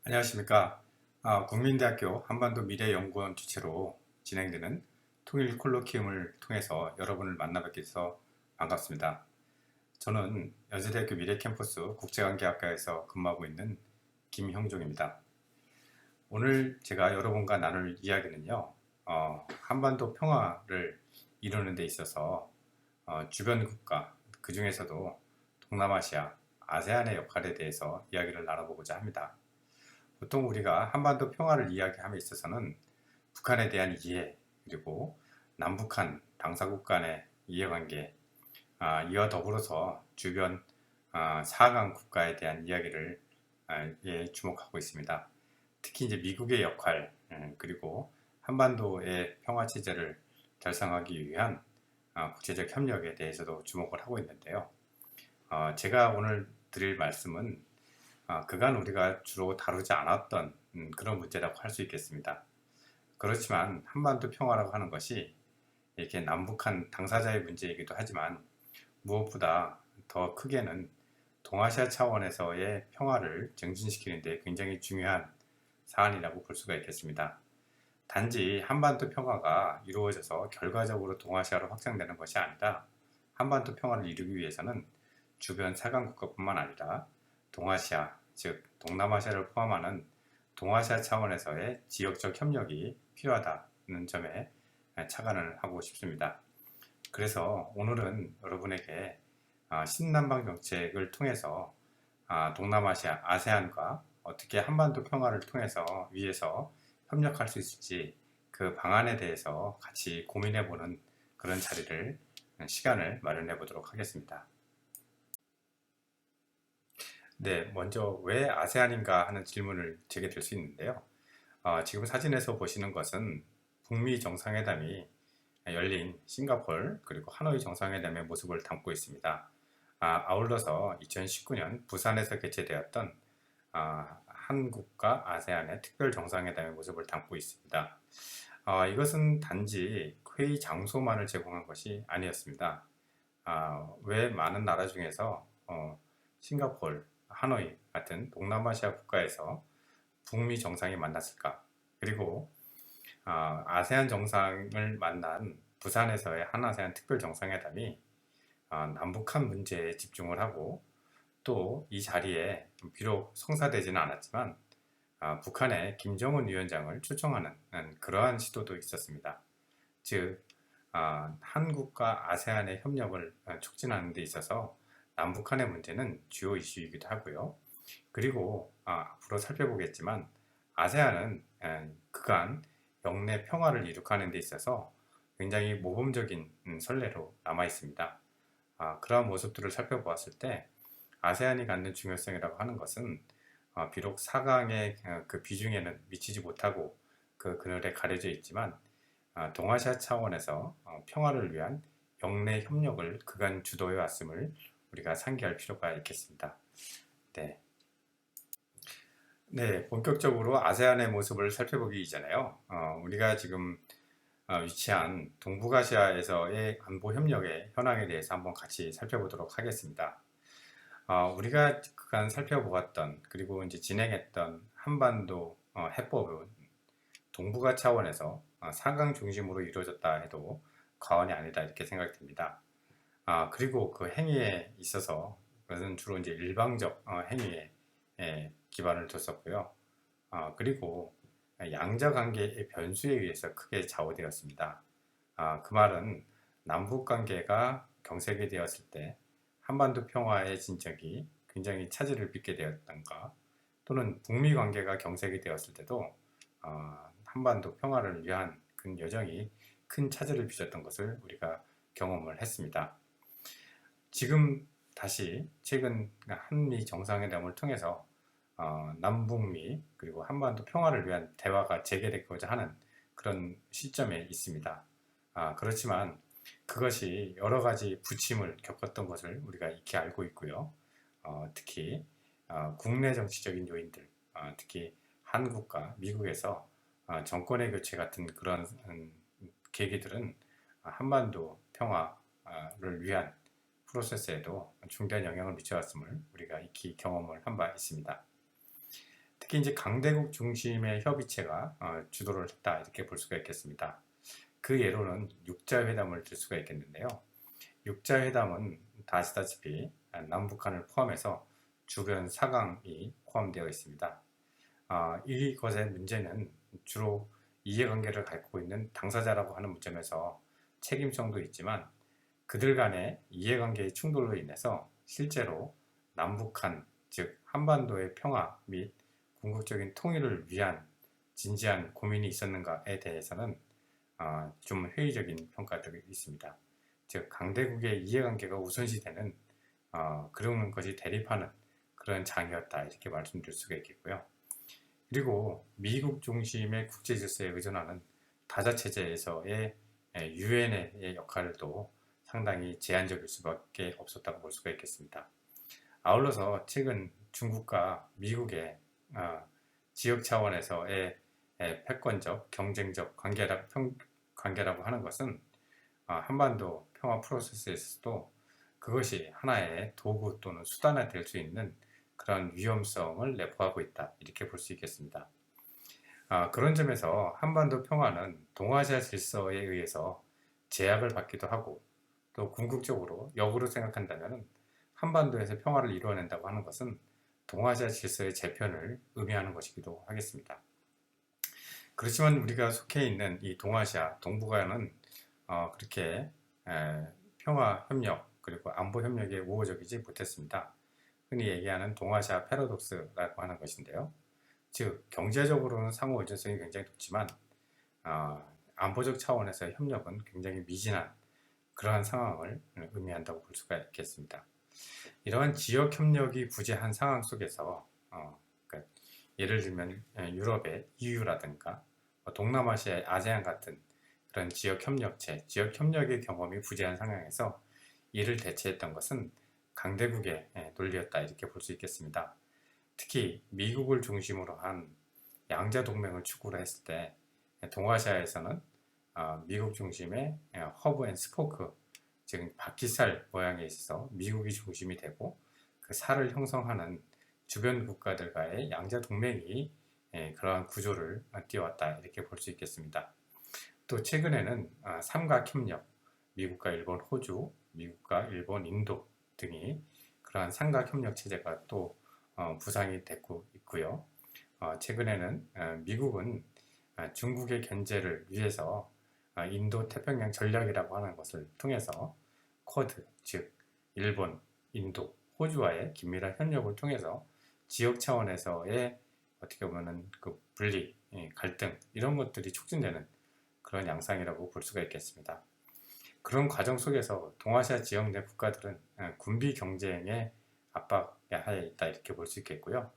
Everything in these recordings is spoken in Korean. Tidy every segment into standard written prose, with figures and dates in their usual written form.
안녕하십니까. 국민대학교 한반도 미래연구원 주최로 진행되는 통일 콜로키움을 통해서 여러분을 만나 뵙게 돼서 반갑습니다. 저는 연세대학교 미래캠퍼스 국제관계학과에서 근무하고 있는 김형종입니다. 오늘 제가 여러분과 나눌 이야기는요, 한반도 평화를 이루는 데 있어서 주변 국가, 그 중에서도 동남아시아, 아세안의 역할에 대해서 이야기를 나눠보고자 합니다. 보통 우리가 한반도 평화를 이야기함에 있어서는 북한에 대한 이해, 그리고 남북한 당사국 간의 이해관계, 이와 더불어서 주변 4강 국가에 대한 이야기를 주목하고 있습니다. 특히 이제 미국의 역할, 그리고 한반도의 평화 체제를 달성하기 위한 국제적 협력에 대해서도 주목을 하고 있는데요. 제가 오늘 드릴 말씀은 그간 우리가 주로 다루지 않았던 그런 문제라고 할 수 있겠습니다. 그렇지만 한반도 평화라고 하는 것이 이렇게 남북한 당사자의 문제이기도 하지만 무엇보다 더 크게는 동아시아 차원에서의 평화를 정진시키는 데 굉장히 중요한 사안이라고 볼 수가 있겠습니다. 단지 한반도 평화가 이루어져서 결과적으로 동아시아로 확장되는 것이 아니라 한반도 평화를 이루기 위해서는 주변 사강 국가뿐만 아니라 동아시아, 즉 동남아시아를 포함하는 동아시아 차원에서의 지역적 협력이 필요하다는 점에 착안을 하고 싶습니다. 그래서 오늘은 여러분에게 신남방 정책을 통해서 동남아시아, 아세안과 어떻게 한반도 평화를 통해서 위해서 협력할 수 있을지 그 방안에 대해서 같이 고민해보는 그런 자리를, 시간을 마련해 보도록 하겠습니다. 네, 먼저 왜 아세안인가 하는 질문을 제게 될 수 있는데요. 지금 사진에서 보시는 것은 북미 정상회담이 열린 싱가포르 그리고 하노이 정상회담의 모습을 담고 있습니다. 아울러서 2019년 부산에서 개최되었던 한국과 아세안의 특별 정상회담의 모습을 담고 있습니다. 이것은 단지 회의 장소만을 제공한 것이 아니었습니다. 왜 많은 나라 중에서 싱가포르, 하노이 같은 동남아시아 국가에서 북미 정상이 만났을까? 그리고 아세안 정상을 만난 부산에서의 한아세안 특별 정상회담이 남북한 문제에 집중을 하고 또 이 자리에 비록 성사되지는 않았지만 북한의 김정은 위원장을 초청하는 그러한 시도도 있었습니다. 즉 한국과 아세안의 협력을 촉진하는 데 있어서 남북한의 문제는 주요 이슈이기도 하고요. 그리고 앞으로 살펴보겠지만 아세안은 그간 영내 평화를 이룩하는 데 있어서 굉장히 모범적인 선례로 남아 있습니다. 그러한 모습들을 살펴보았을 때 아세안이 갖는 중요성이라고 하는 것은 비록 4강의 그 비중에는 미치지 못하고 그 그늘에 가려져 있지만 동아시아 차원에서 평화를 위한 영내 협력을 그간 주도해 왔음을 우리가 상기할 필요가 있겠습니다. 네. 네, 본격적으로 아세안의 모습을 살펴보기 이전에요. 우리가 지금 위치한 동북아시아에서의 안보 협력의 현황에 대해서 한번 같이 살펴보도록 하겠습니다. 우리가 그간 살펴보았던 그리고 이제 진행했던 한반도 해법은 동북아 차원에서 4강 중심으로 이루어졌다 해도 과언이 아니다 이렇게 생각됩니다. 그리고 그 행위에 있어서 그것은 주로 이제 일방적 행위에 기반을 뒀었고요. 그리고 양자 관계의 변수에 의해서 크게 좌우되었습니다. 그 말은 남북 관계가 경색이 되었을 때 한반도 평화의 진척이 굉장히 차질을 빚게 되었던가, 또는 북미 관계가 경색이 되었을 때도 한반도 평화를 위한 그 여정이 큰 차질을 빚었던 것을 우리가 경험을 했습니다. 지금 다시 최근 한미 정상회담을 통해서 남북미 그리고 한반도 평화를 위한 대화가 재개되고자 하는 그런 시점에 있습니다. 그렇지만 그것이 여러 가지 부침을 겪었던 것을 우리가 익히 알고 있고요. 특히 국내 정치적인 요인들, 특히 한국과 미국에서 정권의 교체 같은 그런 계기들은 한반도 평화를 위한 프로세스에도 중대한 영향을 미쳐왔음을 우리가 익히 경험을 한 바 있습니다. 특히 이제 강대국 중심의 협의체가 주도를 했다 이렇게 볼 수가 있겠습니다. 그 예로는 육자회담을 들 수가 있겠는데요. 육자회담은 다 아시다시피 남북한을 포함해서 주변 4강이 포함되어 있습니다. 이것의 문제는 주로 이해관계를 갖고 있는 당사자라고 하는 문점에서 책임성도 있지만 그들 간의 이해관계의 충돌로 인해서 실제로 남북한, 즉 한반도의 평화 및 궁극적인 통일을 위한 진지한 고민이 있었는가에 대해서는 좀 회의적인 평가들이 있습니다. 즉 강대국의 이해관계가 우선시되는 그런 것이 대립하는 그런 장이었다 이렇게 말씀드릴 수가 있겠고요. 그리고 미국 중심의 국제 질서에 의존하는 다자체제에서의 유엔의 역할도 상당히 제한적일 수밖에 없었다고 볼 수가 있겠습니다. 아울러서 최근 중국과 미국의 지역 차원에서의 패권적, 경쟁적 관계라고 하는 것은 한반도 평화 프로세스에서도 그것이 하나의 도구 또는 수단이 될 수 있는 그런 위험성을 내포하고 있다 이렇게 볼 수 있겠습니다. 그런 점에서 한반도 평화는 동아시아 질서에 의해서 제약을 받기도 하고 또 궁극적으로 역으로 생각한다면 한반도에서 평화를 이루어낸다고 하는 것은 동아시아 질서의 재편을 의미하는 것이기도 하겠습니다. 그렇지만 우리가 속해 있는 이 동아시아, 동북아는 그렇게 평화 협력 그리고 안보 협력에 우호적이지 못했습니다. 흔히 얘기하는 동아시아 패러독스라고 하는 것인데요. 즉 경제적으로는 상호 의존성이 굉장히 높지만 안보적 차원에서의 협력은 굉장히 미진한 그러한 상황을 의미한다고 볼 수가 있겠습니다. 이러한 지역 협력이 부재한 상황 속에서 그러니까 예를 들면 유럽의 EU라든가 동남아시아의 아세안 같은 그런 지역 협력체, 지역 협력의 경험이 부재한 상황에서 이를 대체했던 것은 강대국의 논리였다 이렇게 볼 수 있겠습니다. 특히 미국을 중심으로 한 양자 동맹을 추구를 했을 때 동아시아에서는 미국 중심의 허브 앤 스포크, 즉 바퀴살 모양에 있어서 미국이 중심이 되고 그 살을 형성하는 주변 국가들과의 양자 동맹이 그러한 구조를 띄워왔다 이렇게 볼 수 있겠습니다. 또 최근에는 삼각협력, 미국과 일본, 호주, 미국과 일본, 인도 등이 그러한 삼각협력 체제가 또 부상이 되고 있고요. 최근에는 미국은 중국의 견제를 위해서 인도 태평양 전략이라고 하는 것을 통해서 쿼드, 즉 일본, 인도, 호주와의 긴밀한 협력을 통해서 지역 차원에서의 어떻게 보면은 그 분리, 갈등 이런 것들이 촉진되는 그런 양상이라고 볼 수가 있겠습니다. 그런 과정 속에서 동아시아 지역 내 국가들은 군비 경쟁의 압박하에 있다 이렇게 볼 수 있겠고요.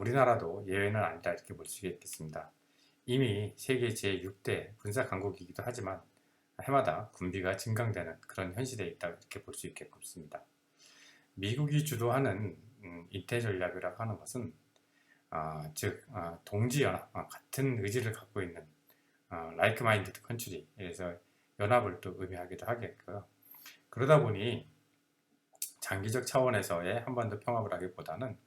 우리나라도 예외는 아니다 이렇게 볼 수 있겠습니다. 이미 세계 제6대 군사 강국이기도 하지만 해마다 군비가 증강되는 그런 현실에 있다 이렇게 볼 수 있겠습니다. 미국이 주도하는 인태 전략이라고 하는 것은 즉 동지연합, 같은 의지를 갖고 있는 like minded country에서 연합을 또 의미하기도 하겠고요. 그러다 보니 장기적 차원에서의 한반도 평화를 하기보다는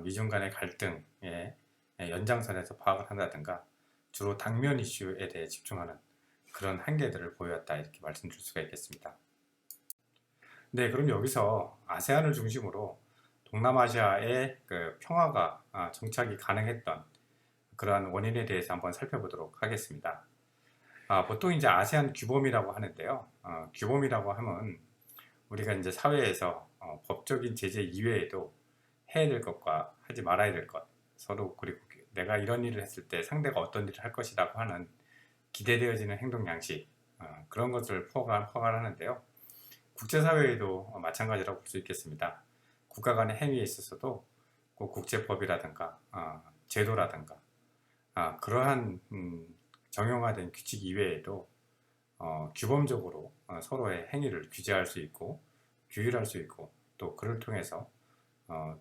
미중 간의 갈등의 연장선에서 파악을 한다든가 주로 당면 이슈에 대해 집중하는 그런 한계들을 보였다 이렇게 말씀드릴 수가 있겠습니다. 네, 그럼 여기서 아세안을 중심으로 동남아시아의 그 평화가 정착이 가능했던 그러한 원인에 대해서 한번 살펴보도록 하겠습니다. 보통 이제 아세안 규범이라고 하는데요. 규범이라고 하면 우리가 이제 사회에서 법적인 제재 이외에도 해야 될 것과 하지 말아야 될 것, 서로 그리고 내가 이런 일을 했을 때 상대가 어떤 일을 할 것이라고 하는 기대되어지는 행동 양식 그런 것을 포괄하는데요. 국제사회에도 마찬가지라고 볼 수 있겠습니다. 국가 간의 행위에 있어서도 꼭 국제법이라든가 제도라든가 그러한 정형화된 규칙 이외에도 규범적으로 서로의 행위를 규제할 수 있고 규율할 수 있고 또 그를 통해서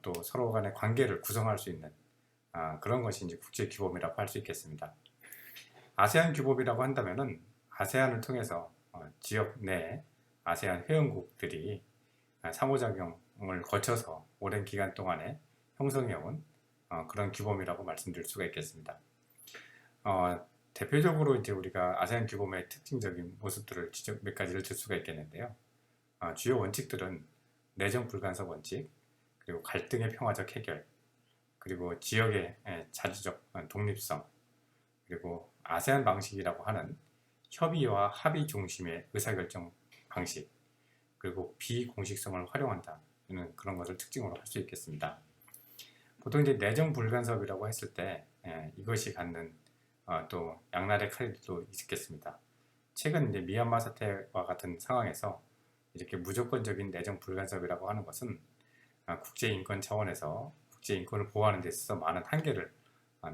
또 서로 간의 관계를 구성할 수 있는 그런 것이 이제 국제 규범이라고 할 수 있겠습니다. 아세안 규범이라고 한다면은 아세안을 통해서 지역 내 아세안 회원국들이 상호작용을 거쳐서 오랜 기간 동안에 형성해온 그런 규범이라고 말씀드릴 수가 있겠습니다. 대표적으로 이제 우리가 아세안 규범의 특징적인 모습들을 몇 가지를 들 수가 있겠는데요. 주요 원칙들은 내정 불간섭 원칙, 그리고 갈등의 평화적 해결, 그리고 지역의 자주적 독립성, 그리고 아세안 방식이라고 하는 협의와 합의 중심의 의사결정 방식, 그리고 비공식성을 활용한다. 는 그런 것을 특징으로 할 수 있겠습니다. 보통 이제 내정 불간섭이라고 했을 때 이것이 갖는 또 양날의 칼도 있겠습니다. 최근 이제 미얀마 사태와 같은 상황에서 이렇게 무조건적인 내정 불간섭이라고 하는 것은 국제인권 차원에서 국제인권을 보호하는 데 있어서 많은 한계를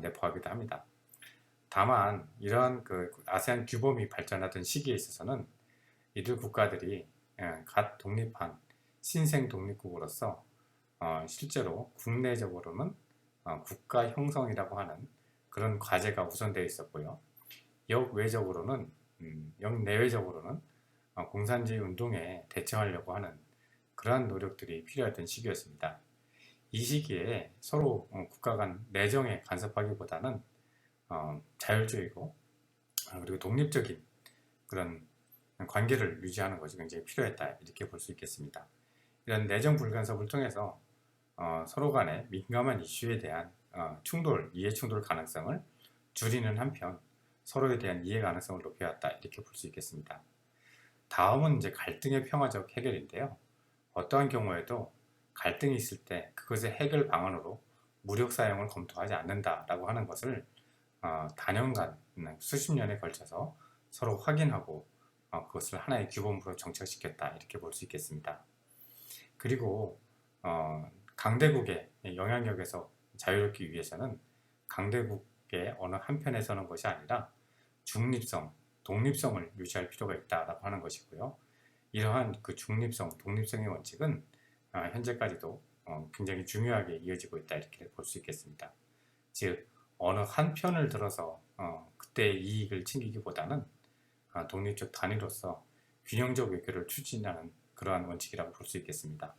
내포하기도 합니다. 다만 이러한 그 아세안 규범이 발전하던 시기에 있어서는 이들 국가들이 갓 독립한 신생 독립국으로서 실제로 국내적으로는 국가 형성이라고 하는 그런 과제가 우선되어 있었고요. 역내외적으로는 공산주의 운동에 대처하려고 하는 그러한 노력들이 필요했던 시기였습니다. 이 시기에 서로 국가 간 내정에 간섭하기보다는 자율적이고 그리고 독립적인 그런 관계를 유지하는 것이 굉장히 필요했다, 이렇게 볼 수 있겠습니다. 이런 내정 불간섭을 통해서 서로 간의 민감한 이슈에 대한 이해 충돌 가능성을 줄이는 한편 서로에 대한 이해 가능성을 높여왔다, 이렇게 볼 수 있겠습니다. 다음은 이제 갈등의 평화적 해결인데요. 어떠한 경우에도 갈등이 있을 때 그것의 해결 방안으로 무력 사용을 검토하지 않는다라고 하는 것을 단연간 수십 년에 걸쳐서 서로 확인하고 그것을 하나의 규범으로 정착시켰다, 이렇게 볼 수 있겠습니다. 그리고 강대국의 영향력에서 자유롭기 위해서는 강대국의 어느 한편에 서는 것이 아니라 중립성, 독립성을 유지할 필요가 있다라고 하는 것이고요. 이러한 그 중립성, 독립성의 원칙은 현재까지도 굉장히 중요하게 이어지고 있다, 이렇게 볼 수 있겠습니다. 즉 어느 한편을 들어서 그때의 이익을 챙기기보다는 독립적 단위로서 균형적 외교를 추진하는 그러한 원칙이라고 볼 수 있겠습니다.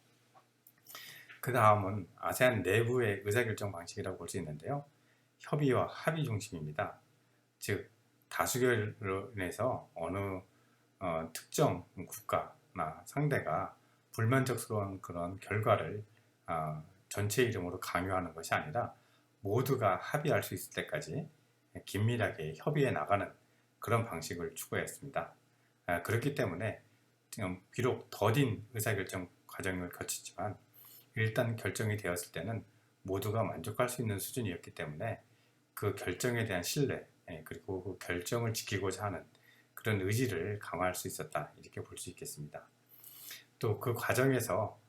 그 다음은 아세안 내부의 의사결정 방식이라고 볼 수 있는데요. 협의와 합의 중심입니다. 즉 다수결로 인해서 어느 특정 국가나 상대가 불만족스러운 그런 결과를 전체 이름으로 강요하는 것이 아니라 모두가 합의할 수 있을 때까지 긴밀하게 협의해 나가는 그런 방식을 추구했습니다. 그렇기 때문에 비록 더딘 의사결정 과정을 거치지만 일단 결정이 되었을 때는 모두가 만족할 수 있는 수준이었기 때문에 그 결정에 대한 신뢰, 그리고 그 결정을 지키고자 하는 그런 의지를 강화할 수 있었다, 이렇게 볼 수 있겠습니다. 또 그 과정에서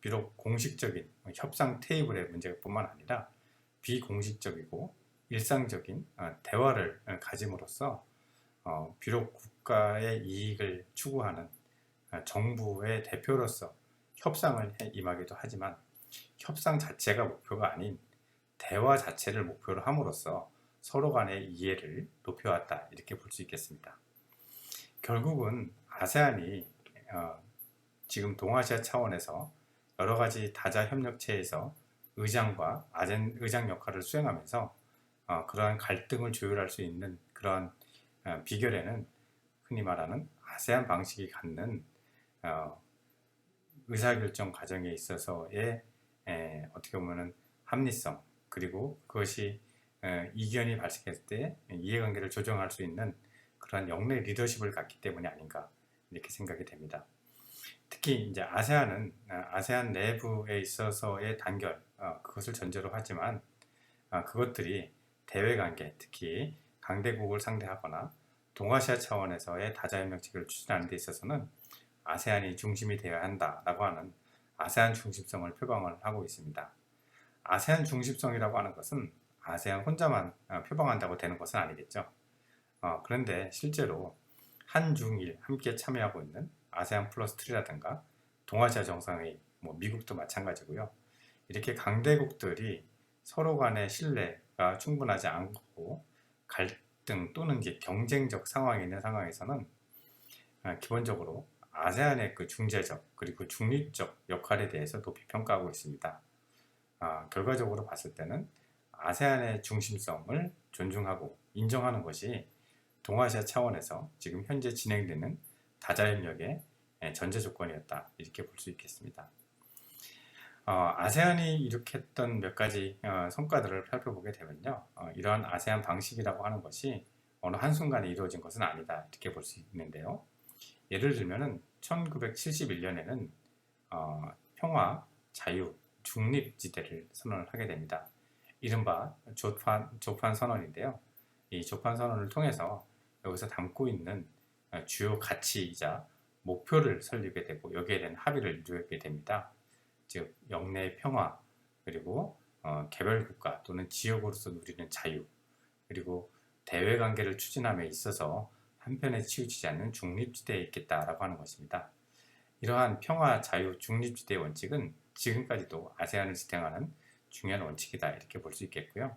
비록 공식적인 협상 테이블의 문제뿐만 아니라 비공식적이고 일상적인 대화를 가짐으로써 비록 국가의 이익을 추구하는 정부의 대표로서 협상을 임하기도 하지만 협상 자체가 목표가 아닌 대화 자체를 목표로 함으로써 서로 간의 이해를 높여왔다, 이렇게 볼 수 있겠습니다. 결국은 아세안이 지금 동아시아 차원에서 여러 가지 다자 협력체에서 의장과 의장 역할을 수행하면서 그러한 갈등을 조율할 수 있는 그러한 비결에는 흔히 말하는 아세안 방식이 갖는 의사결정 과정에 있어서의 어떻게 보면 합리성, 그리고 그것이 이견이 발생했을 때 이해관계를 조정할 수 있는 그런 역내 리더십을 갖기 때문이 아닌가, 이렇게 생각이 됩니다. 특히 이제 아세안은 아세안 내부에 있어서의 단결, 그것을 전제로 하지만 그것들이 대외관계, 특히 강대국을 상대하거나 동아시아 차원에서의 다자협력체를 추진하는 데 있어서는 아세안이 중심이 되어야 한다라고 하는 아세안 중심성을 표방을 하고 있습니다. 아세안 중심성이라고 하는 것은 아세안 혼자만 표방한다고 되는 것은 아니겠죠. 그런데 실제로 한중일 함께 참여하고 있는 아세안 플러스 2라든가 동아시아 정상회의, 미국도 마찬가지고요. 이렇게 강대국들이 서로 간의 신뢰가 충분하지 않고 갈등 또는 이제 경쟁적 상황에 있는 상황에서는 기본적으로 아세안의 그 중재적 그리고 중립적 역할에 대해서 높이 평가하고 있습니다. 결과적으로 봤을 때는 아세안의 중심성을 존중하고 인정하는 것이 동아시아 차원에서 지금 현재 진행되는 다자협력의 전제 조건이었다, 이렇게 볼 수 있겠습니다. 아세안이 일으켰던 몇 가지 성과들을 살펴보게 되면요, 이러한 아세안 방식이라고 하는 것이 어느 한순간에 이루어진 것은 아니다, 이렇게 볼 수 있는데요. 예를 들면 1971년에는 평화, 자유, 중립지대를 선언을 하게 됩니다. 이른바 조판 선언인데요. 이 조판 선언을 통해서 여기서 담고 있는 주요 가치이자 목표를 설립하게 되고 여기에 대한 합의를 이루게 됩니다. 즉 영내 평화, 그리고 개별 국가 또는 지역으로서 누리는 자유, 그리고 대외 관계를 추진함에 있어서 한편에 치우치지 않는 중립지대에 있겠다라고 하는 것입니다. 이러한 평화, 자유, 중립지대의 원칙은 지금까지도 아세안을 지탱하는 중요한 원칙이다, 이렇게 볼 수 있겠고요.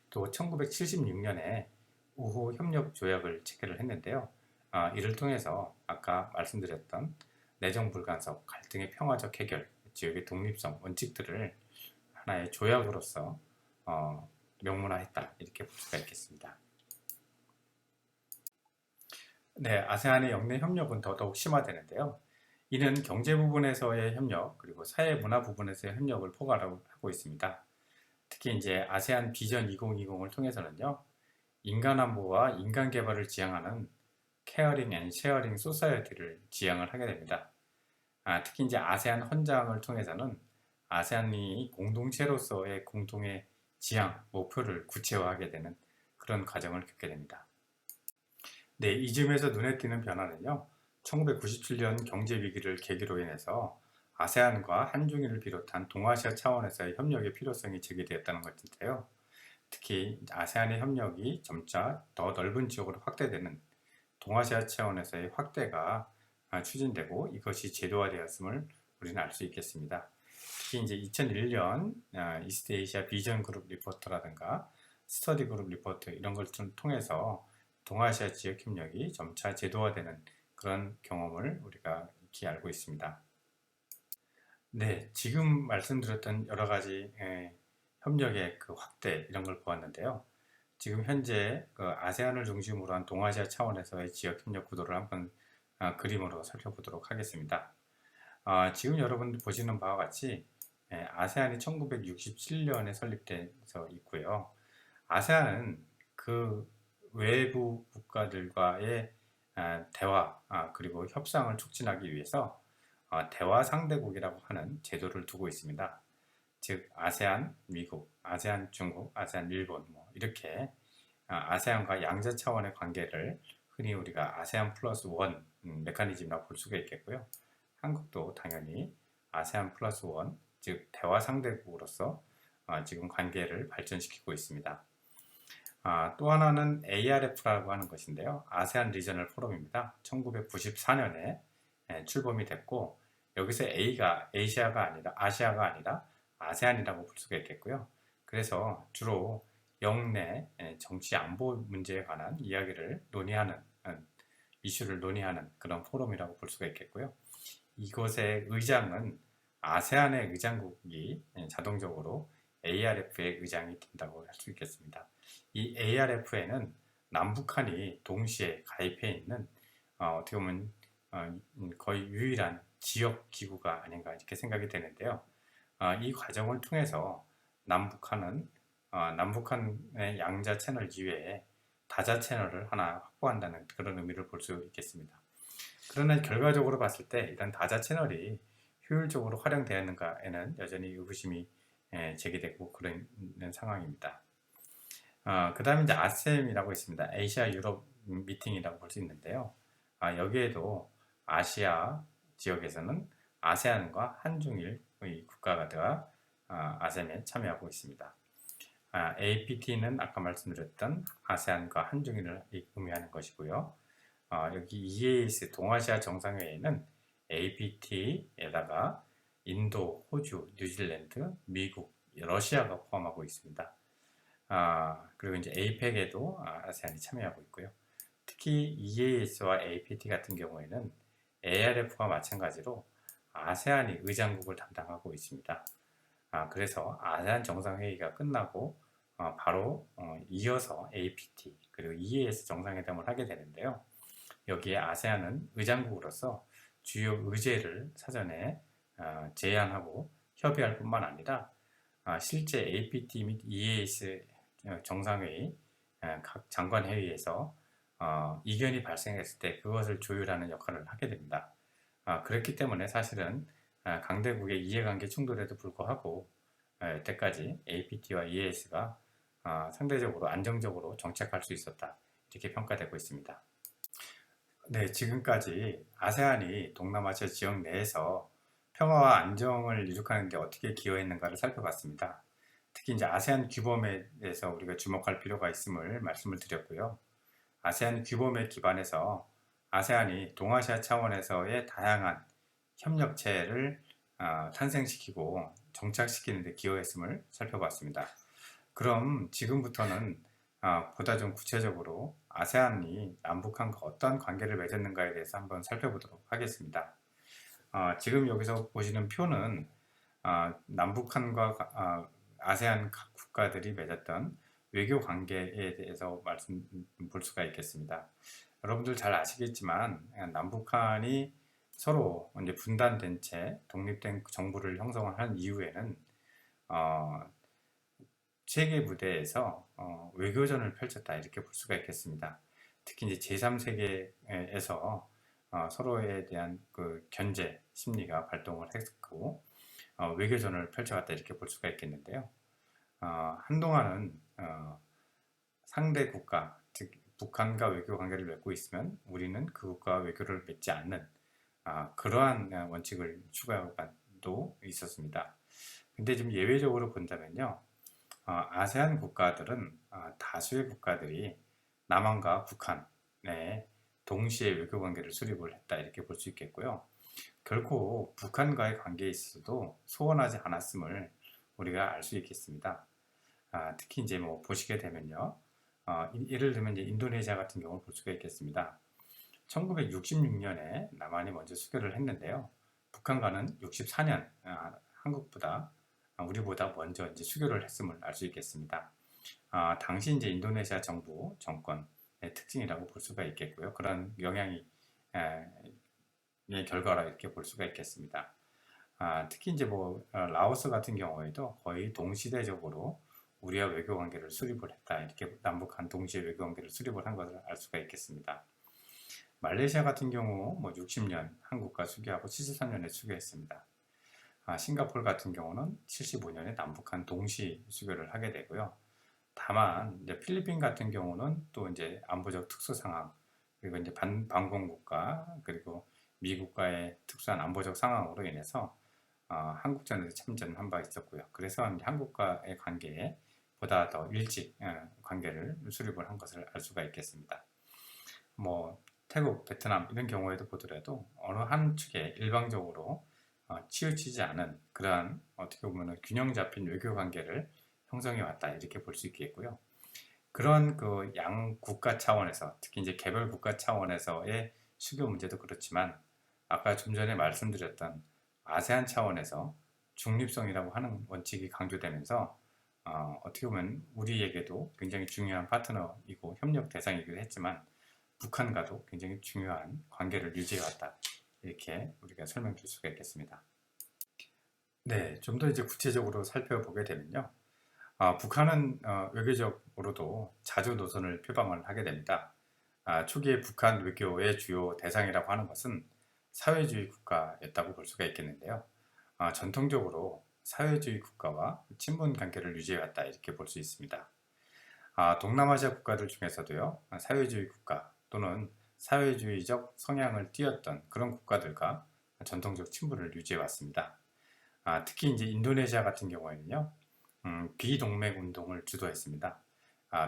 또 1976년에 우호 협력 조약을 체결을 했는데요. 이를 통해서 아까 말씀드렸던 내정 불간섭, 갈등의 평화적 해결, 지역의 독립성, 원칙들을 하나의 조약으로서 명문화했다, 이렇게 볼 수가 있겠습니다. 네, 아세안의 영내 협력은 더더욱 심화되는데요. 이는 경제 부분에서의 협력, 그리고 사회 문화 부분에서의 협력을 포괄하고 있습니다. 특히 이제 아세안 비전 2020을 통해서는요, 인간 안보와 인간 개발을 지향하는 케어링 앤 쉐어링 소사이어티를 지향을 하게 됩니다. 특히 이제 아세안 헌장을 통해서는 아세안이 공동체로서의 공동의 지향, 목표를 구체화하게 되는 그런 과정을 겪게 됩니다. 네, 이 점에서 눈에 띄는 변화는요, 1997년 경제 위기를 계기로 인해서 아세안과 한중일을 비롯한 동아시아 차원에서의 협력의 필요성이 제기되었다는 것인데요. 특히 아세안의 협력이 점차 더 넓은 지역으로 확대되는 동아시아 차원에서의 확대가 추진되고 이것이 제도화되었음을 우리는 알 수 있겠습니다. 특히 이제 2001년 이스트 아시아 비전 그룹 리포트라든가 스터디 그룹 리포트 이런 걸 통해서 동아시아 지역 협력이 점차 제도화되는 그런 경험을 우리가 익히 알고 있습니다. 네, 지금 말씀드렸던 여러 가지 협력의 그 확대 이런 걸 보았는데요. 지금 현재 그 아세안을 중심으로 한 동아시아 차원에서의 지역 협력 구도를 한번 그림으로 살펴보도록 하겠습니다. 지금 여러분 보시는 바와 같이 아세안이 1967년에 설립돼서 있고요. 아세안은 그 외부 국가들과의 대화 그리고 협상을 촉진하기 위해서 대화 상대국이라고 하는 제도를 두고 있습니다. 즉 아세안 미국, 아세안 중국, 아세안 일본 이렇게 아세안과 양자 차원의 관계를 흔히 우리가 아세안 플러스 원 메커니즘이라고 볼 수가 있겠고요. 한국도 당연히 아세안 플러스 원, 즉 대화 상대국으로서 지금 관계를 발전시키고 있습니다. 또 하나는 ARF라고 하는 것인데요. 아세안 리저널 포럼입니다. 1994년에 출범이 됐고 여기서 A가 아시아가 아니라 아세안이라고 볼 수가 있겠고요. 그래서 주로 영내 정치 안보 문제에 관한 이야기를 논의하는 이슈를 논의하는 그런 포럼이라고 볼 수가 있겠고요. 이것의 의장은 아세안의 의장국이 자동적으로 ARF의 의장이 된다고 할 수 있겠습니다. 이 ARF에는 남북한이 동시에 가입해 있는 어떻게 보면 거의 유일한 지역 기구가 아닌가 이렇게 생각이 되는데요. 이 과정을 통해서 남북한의 양자 채널 이외에 다자 채널을 하나 확보한다는 그런 의미를 볼 수 있겠습니다. 그러나 결과적으로 봤을 때 이런 다자 채널이 효율적으로 활용되었는가에는 여전히 의구심이 제기되고 그런 상황입니다. 그 다음에 이제 아셈이라고 있습니다. 아시아 유럽 미팅이라고 볼 수 있는데요. 여기에도 아시아 지역에서는 아세안과 한중일의 국가가 아셈에 참여하고 있습니다. APT는 아까 말씀드렸던 아세안과 한중일을 의미하는 것이고요. 여기 EAS 동아시아 정상회의는 APT에다가 인도, 호주, 뉴질랜드, 미국, 러시아가 포함하고 있습니다. 그리고 이제 APEC에도 아세안이 참여하고 있고요. 특히 EAS와 APT 같은 경우에는 ARF와 마찬가지로 아세안이 의장국을 담당하고 있습니다. 그래서 아세안 정상회의가 끝나고 바로 이어서 APT 그리고 EAS 정상회담을 하게 되는데요. 여기에 아세안은 의장국으로서 주요 의제를 사전에 제안하고 협의할 뿐만 아니라 실제 APT 및 EAS 정상회의 각 장관회의에서 이견이 발생했을 때 그것을 조율하는 역할을 하게 됩니다. 그렇기 때문에 사실은 강대국의 이해관계 충돌에도 불구하고 여태까지 APT와 EAS가 상대적으로 안정적으로 정착할 수 있었다, 이렇게 평가되고 있습니다. 네, 지금까지 아세안이 동남아시아 지역 내에서 평화와 안정을 이룩하는 데 어떻게 기여했는가를 살펴봤습니다. 특히 이제 아세안 규범에 대해서 우리가 주목할 필요가 있음을 말씀을 드렸고요. 아세안 규범에 기반해서 아세안이 동아시아 차원에서의 다양한 협력체를 탄생시키고 정착시키는 데 기여했음을 살펴봤습니다. 그럼 지금부터는 보다 좀 구체적으로 아세안이 남북한과 어떤 관계를 맺었는가에 대해서 한번 살펴보도록 하겠습니다. 지금 여기서 보시는 표는 남북한과 아세안 각 국가들이 맺었던 외교 관계에 대해서 말씀 볼 수가 있겠습니다. 여러분들 잘 아시겠지만 남북한이 서로 이제 분단된 채 독립된 정부를 형성한 이후에는 세계 무대에서 외교전을 펼쳤다, 이렇게 볼 수가 있겠습니다. 특히 이제 제3세계에서 서로에 대한 그 견제 심리가 발동을 했고 외교전을 펼쳐갔다, 이렇게 볼 수가 있겠는데요. 한동안은 상대 국가, 즉 북한과 외교 관계를 맺고 있으면 우리는 그 국가와 외교를 맺지 않는 그러한 원칙을 추구하고 있었습니다. 근데 좀 예외적으로 본다면요, 아세안 국가들은 다수의 국가들이 남한과 북한에 동시에 외교 관계를 수립을 했다, 이렇게 볼 수 있겠고요. 결코 북한과의 관계에 있어서도 소원하지 않았음을 우리가 알 수 있겠습니다. 특히 이제 뭐 보시게 되면요, 예를 들면 이제 인도네시아 같은 경우를 볼 수가 있겠습니다. 1966년에 남한이 먼저 수교를 했는데요. 북한과는 64년 한국보다 우리보다 먼저 이제 수교를 했음을 알 수 있겠습니다. 당시 이제 인도네시아 정부 정권의 특징이라고 볼 수가 있겠고요. 그런 영향이 결과라 이렇게 볼 수가 있겠습니다. 특히 이제 뭐 라오스 같은 경우에도 거의 동시대적으로 우리와 외교 관계를 수립을 했다, 이렇게 남북한 동시에 외교 관계를 수립을 한 것을 알 수가 있겠습니다. 말레이시아 같은 경우 뭐 60년 한국과 수교하고 73년에 수교했습니다. 싱가포르 같은 경우는 75년에 남북한 동시 수교를 하게 되고요. 다만 이제 필리핀 같은 경우는 또 이제 안보적 특수 상황, 그리고 이제 반공국가, 그리고 미국과의 특수한 안보적 상황으로 인해서 한국전에서 참전한 바 있었고요. 그래서 한국과의 관계에 보다 더 일찍 관계를 수립을 한 것을 알 수가 있겠습니다. 뭐 태국, 베트남 이런 경우에도 보더라도 어느 한 축에 일방적으로 치우치지 않은 그러한 어떻게 보면 균형 잡힌 외교 관계를 형성해 왔다, 이렇게 볼 수 있겠고요. 그런 그 양 국가 차원에서, 특히 이제 개별 국가 차원에서의 수교 문제도 그렇지만 아까 좀 전에 말씀드렸던 아세안 차원에서 중립성이라고 하는 원칙이 강조되면서 어떻게 보면 우리에게도 굉장히 중요한 파트너이고 협력 대상이기도 했지만 북한과도 굉장히 중요한 관계를 유지해왔다, 이렇게 우리가 설명드릴 수가 있겠습니다. 네, 좀 더 이제 구체적으로 살펴보게 되면요, 북한은 외교적으로도 자주 노선을 표방을 하게 됩니다. 초기에 북한 외교의 주요 대상이라고 하는 것은 사회주의 국가였다고 볼 수가 있겠는데요. 전통적으로 사회주의 국가와 친분 관계를 유지해왔다, 이렇게 볼 수 있습니다. 동남아시아 국가들 중에서도요, 사회주의 국가 또는 사회주의적 성향을 띠었던 그런 국가들과 전통적 친분을 유지해왔습니다. 특히 이제 인도네시아 같은 경우에는요, 비동맹 운동을 주도했습니다.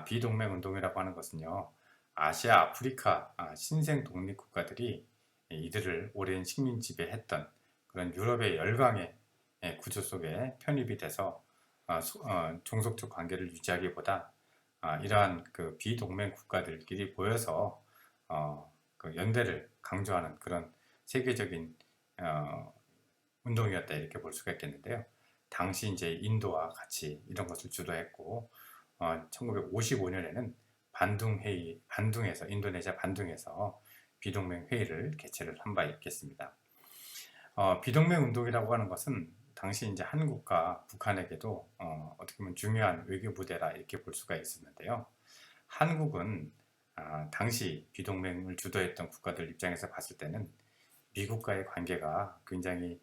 비동맹 운동이라고 하는 것은요, 아시아, 아프리카 신생 독립 국가들이 이들을 오랜 식민 지배했던 그런 유럽의 열강의 구조 속에 편입이 돼서 종속적 관계를 유지하기보다 이러한 그 비동맹 국가들끼리 모여서 그 연대를 강조하는 그런 세계적인 운동이었다, 이렇게 볼 수가 있겠는데요. 당시 이제 인도와 같이 이런 것을 주도했고 1955년에는 반둥에서 인도네시아 반둥에서 비동맹 회의를 개최를 한 바 있겠습니다. 비동맹 운동이라고 하는 것은 당시 이제 한국과 북한에게도 어떻게 보면 중요한 외교 무대라 이렇게 볼 수가 있었는데요. 한국은 당시 비동맹을 주도했던 국가들 입장에서 봤을 때는 미국과의 관계가 굉장히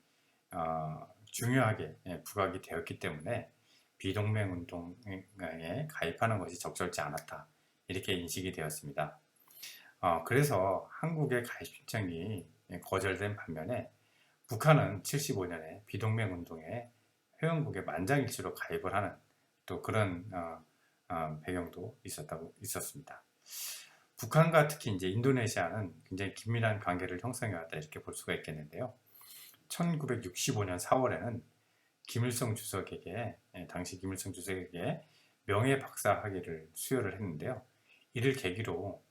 중요하게 부각이 되었기 때문에 비동맹 운동에 가입하는 것이 적절치 않았다 이렇게 인식이 되었습니다. 그래서 한국의 가입 신청이 거절된 반면에 북한은 75년에 비동맹 운동에 회원국의 만장일치로 가입을 하는 또 그런 배경도 있었습니다. 북한과 특히 이제 인도네시아는 굉장히 긴밀한 관계를 형성해왔다 이렇게 볼 수가 있겠는데요. 1965년 4월에는 당시 김일성 주석에게 명예 박사 학위를 수여를 했는데요. 이를 계기로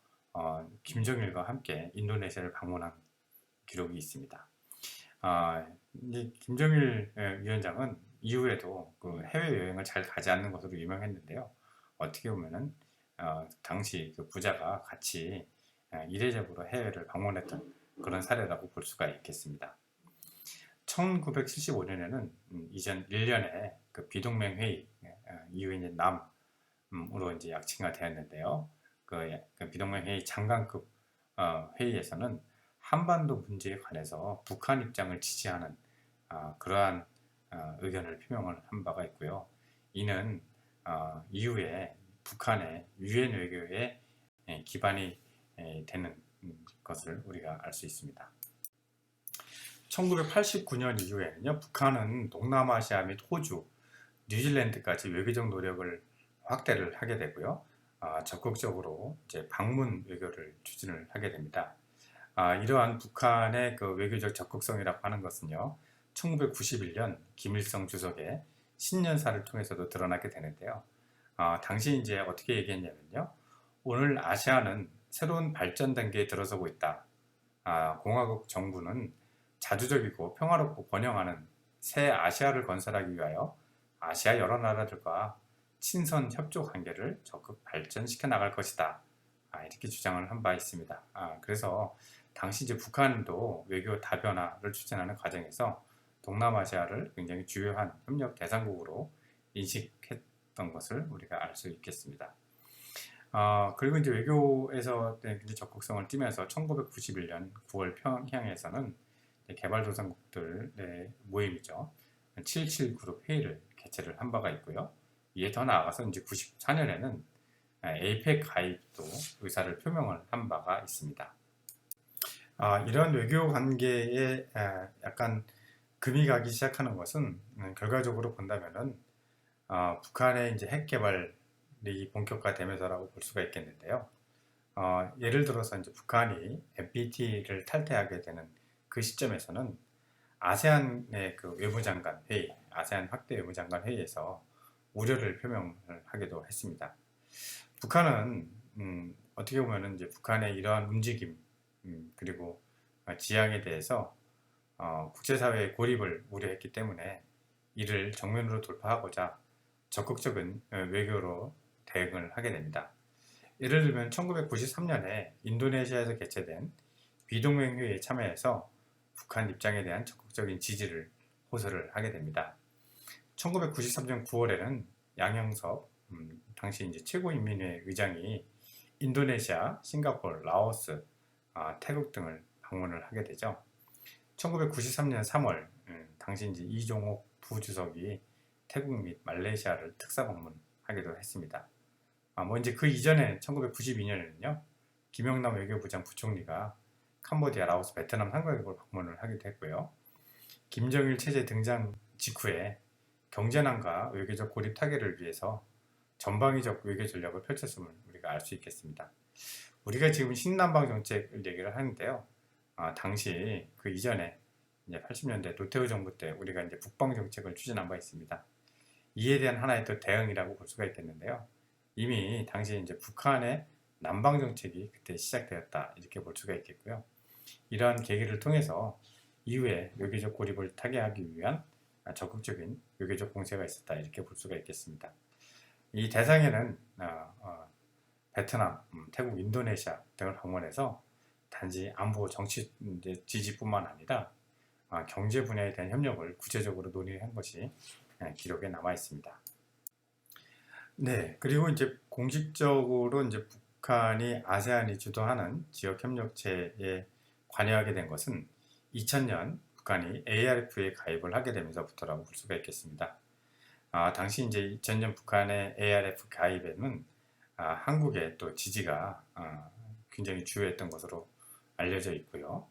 김정일과 함께 인도네시아를 방문한 기록이 있습니다. 김정일 위원장은 이후에도 그 해외 여행을 잘 가지 않는 것으로 유명했는데요. 어떻게 보면은 당시 그 부자가 같이 이례적으로 해외를 방문했던 그런 사례라고 볼 수가 있겠습니다. 1975년에는 이전 1년에 그 비동맹 회의 이후에 이제 남으로 이제 약칭가 되었는데요. 그 비동맹 회의 장관급 회의에서는 한반도 문제에 관해서 북한 입장을 지지하는 그러한 의견을 표명을 한 바가 있고요. 이는 이후에 북한의 유엔 외교에 기반이 되는 것을 우리가 알 수 있습니다. 1989년 이후에는요, 북한은 동남아시아 및 호주, 뉴질랜드까지 외교적 노력을 확대를 하게 되고요. 적극적으로 이제 방문 외교를 추진을 하게 됩니다. 이러한 북한의 그 외교적 적극성이라고 하는 것은요, 1991년 김일성 주석의 신년사를 통해서도 드러나게 되는데요. 당시 이제 어떻게 얘기했냐면요, 오늘 아시아는 새로운 발전 단계에 들어서고 있다. 공화국 정부는 자주적이고 평화롭고 번영하는 새 아시아를 건설하기 위하여 아시아 여러 나라들과 친선 협조 관계를 적극 발전시켜 나갈 것이다. 이렇게 주장을 한 바 있습니다. 그래서 당시 이제 북한도 외교 다변화를 추진하는 과정에서 동남아시아를 굉장히 주요한 협력 대상국으로 인식했던 것을 우리가 알 수 있겠습니다. 그리고 이제 외교에서 굉장히 적극성을 띠면서 1991년 9월 평양에서는 개발도상국들의 모임이죠. 77 그룹 회의를 개최를 한 바가 있고요. 이에 더 나아가서 이제 94년에는 에이펙 가입도 의사를 표명을 한 바가 있습니다. 이런 외교 관계에 약간 금이 가기 시작하는 것은 결과적으로 본다면은 북한의 이제 핵 개발이 본격화되면서라고 볼 수가 있겠는데요. 예를 들어서 이제 북한이 NPT를 탈퇴하게 되는 그 시점에서는 아세안의 그 외무장관 회의, 아세안 확대 외무장관 회의에서 우려를 표명을 하기도 했습니다. 북한은 어떻게 보면은 이제 북한의 이러한 움직임 그리고 지향에 대해서 국제사회의 고립을 우려했기 때문에 이를 정면으로 돌파하고자 적극적인 외교로 대응을 하게 됩니다. 예를 들면 1993년에 인도네시아에서 개최된 비동맹 회의에 참여해서 북한 입장에 대한 적극적인 지지를 호소를 하게 됩니다. 1993년 9월에는 양형섭 당시 이제 최고인민회 의장이 인도네시아, 싱가포르, 라오스, 태국 등을 방문을 하게 되죠. 1993년 3월 당시 이제 이종옥 부주석이 태국 및 말레이시아를 특사 방문하기도 했습니다. 이제 그 이전에 1992년에는요, 김영남 외교부장 부총리가 캄보디아, 라오스, 베트남 3가국을 방문을 하기도 했고요. 김정일 체제 등장 직후에 경제난과 외교적 고립 타개를 위해서 전방위적 외교 전략을 펼쳤음을 우리가 알 수 있겠습니다. 우리가 지금 신남방 정책을 얘기를 하는데요. 당시 그 이전에 이제 80년대 노태우 정부 때 우리가 이제 북방 정책을 추진한 바 있습니다. 이에 대한 하나의 또 대응이라고 볼 수가 있겠는데요. 이미 당시 이제 북한의 남방 정책이 그때 시작되었다 이렇게 볼 수가 있겠고요. 이러한 계기를 통해서 이후에 외교적 고립을 타개하기 위한 적극적인 외교적 공세가 있었다 이렇게 볼 수가 있겠습니다. 이 대상에는 베트남, 태국, 인도네시아 등을 방문해서 단지 안보 정치 지지뿐만 아니라 경제 분야에 대한 협력을 구체적으로 논의한 것이 기록에 남아 있습니다. 네, 그리고 이제 공식적으로 이제 북한이 아세안이 주도하는 지역 협력체에 관여하게 된 것은 2000년 북한이 ARF에 가입을 하게 되면서부터라고 볼 수가 있겠습니다. 당시 이제 2000년 북한의 ARF 가입에는 한국의 또 지지가 굉장히 주요했던 것으로 알려져 있고요.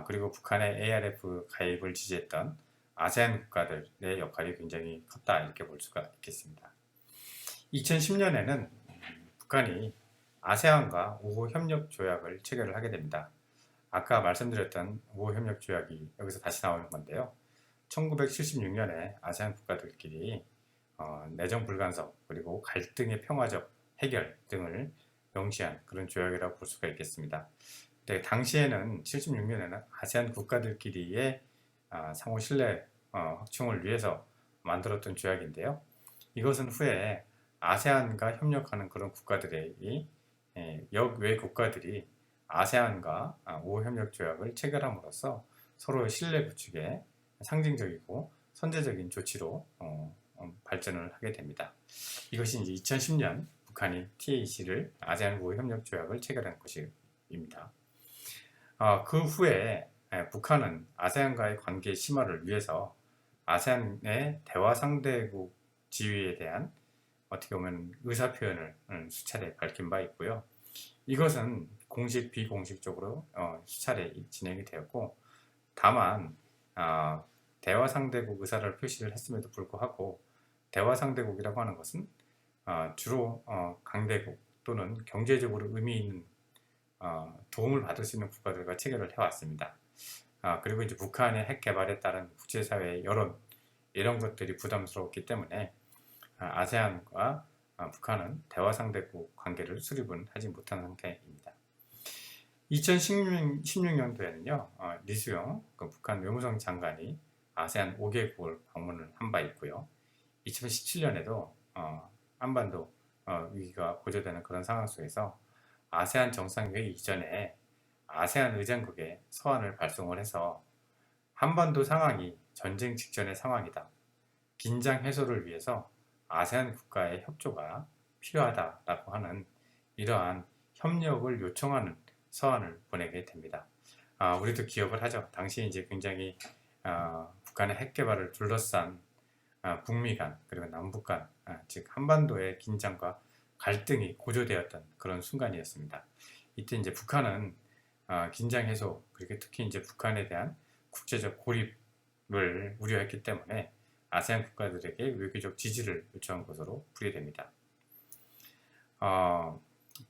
그리고 북한의 ARF 가입을 지지했던 아세안 국가들의 역할이 굉장히 컸다 이렇게 볼 수가 있겠습니다. 2010년에는 북한이 아세안과 우호협력조약을 체결을 하게 됩니다. 아까 말씀드렸던 우호협력조약이 여기서 다시 나오는 건데요. 1976년에 아세안 국가들끼리 내정 불간섭 그리고 갈등의 평화적 해결 등을 명시한 그런 조약이라고 볼 수가 있겠습니다. 근데 당시에는 76년에는 아세안 국가들끼리의 상호 신뢰 확충을 위해서 만들었던 조약인데요. 이것은 후에 아세안과 협력하는 그런 국가들의 역외 국가들이 아세안과 우호협력조약을 체결함으로써 서로의 신뢰 구축에 상징적이고 선제적인 조치로 발전을 하게 됩니다. 이것이 이제 2010년 북한이 TAC를 아세안 우호협력조약을 체결한 것입니다. 그 후에 북한은 아세안과의 관계 심화를 위해서 아세안의 대화 상대국 지위에 대한 어떻게 보면 의사표현을 수차례 밝힌 바 있고요. 이것은 공식 비공식적으로 수차례 진행이 되었고 다만 대화 상대국 의사를 표시를 했음에도 불구하고 대화 상대국이라고 하는 것은 주로 강대국 또는 경제적으로 의미 있는 도움을 받을 수 있는 국가들과 체결을 해왔습니다. 그리고 이제 북한의 핵 개발에 따른 국제사회의 여론 이런 것들이 부담스러웠기 때문에 아세안과 북한은 대화 상대국 관계를 수립은 하지 못한 상태입니다. 2016년도에는요, 리수영 북한 외무성 장관이 아세안 5개국을 방문을 한 바 있고요. 2017년에도 한반도 위기가 고조되는 그런 상황 속에서 아세안 정상회의 이전에 아세안 의장국에 서한을 발송을 해서 한반도 상황이 전쟁 직전의 상황이다. 긴장 해소를 위해서 아세안 국가의 협조가 필요하다라고 하는 이러한 협력을 요청하는 서한을 보내게 됩니다. 우리도 기억을 하죠. 당시 이제 굉장히 북한의 핵 개발을 둘러싼 북미 간 그리고 남북 간 즉 한반도의 긴장과 갈등이 고조되었던 그런 순간이었습니다. 이때 이제 북한은 긴장 해소 그리고 특히 이제 북한에 대한 국제적 고립을 우려했기 때문에 아세안 국가들에게 외교적 지지를 요청한 것으로 풀이됩니다.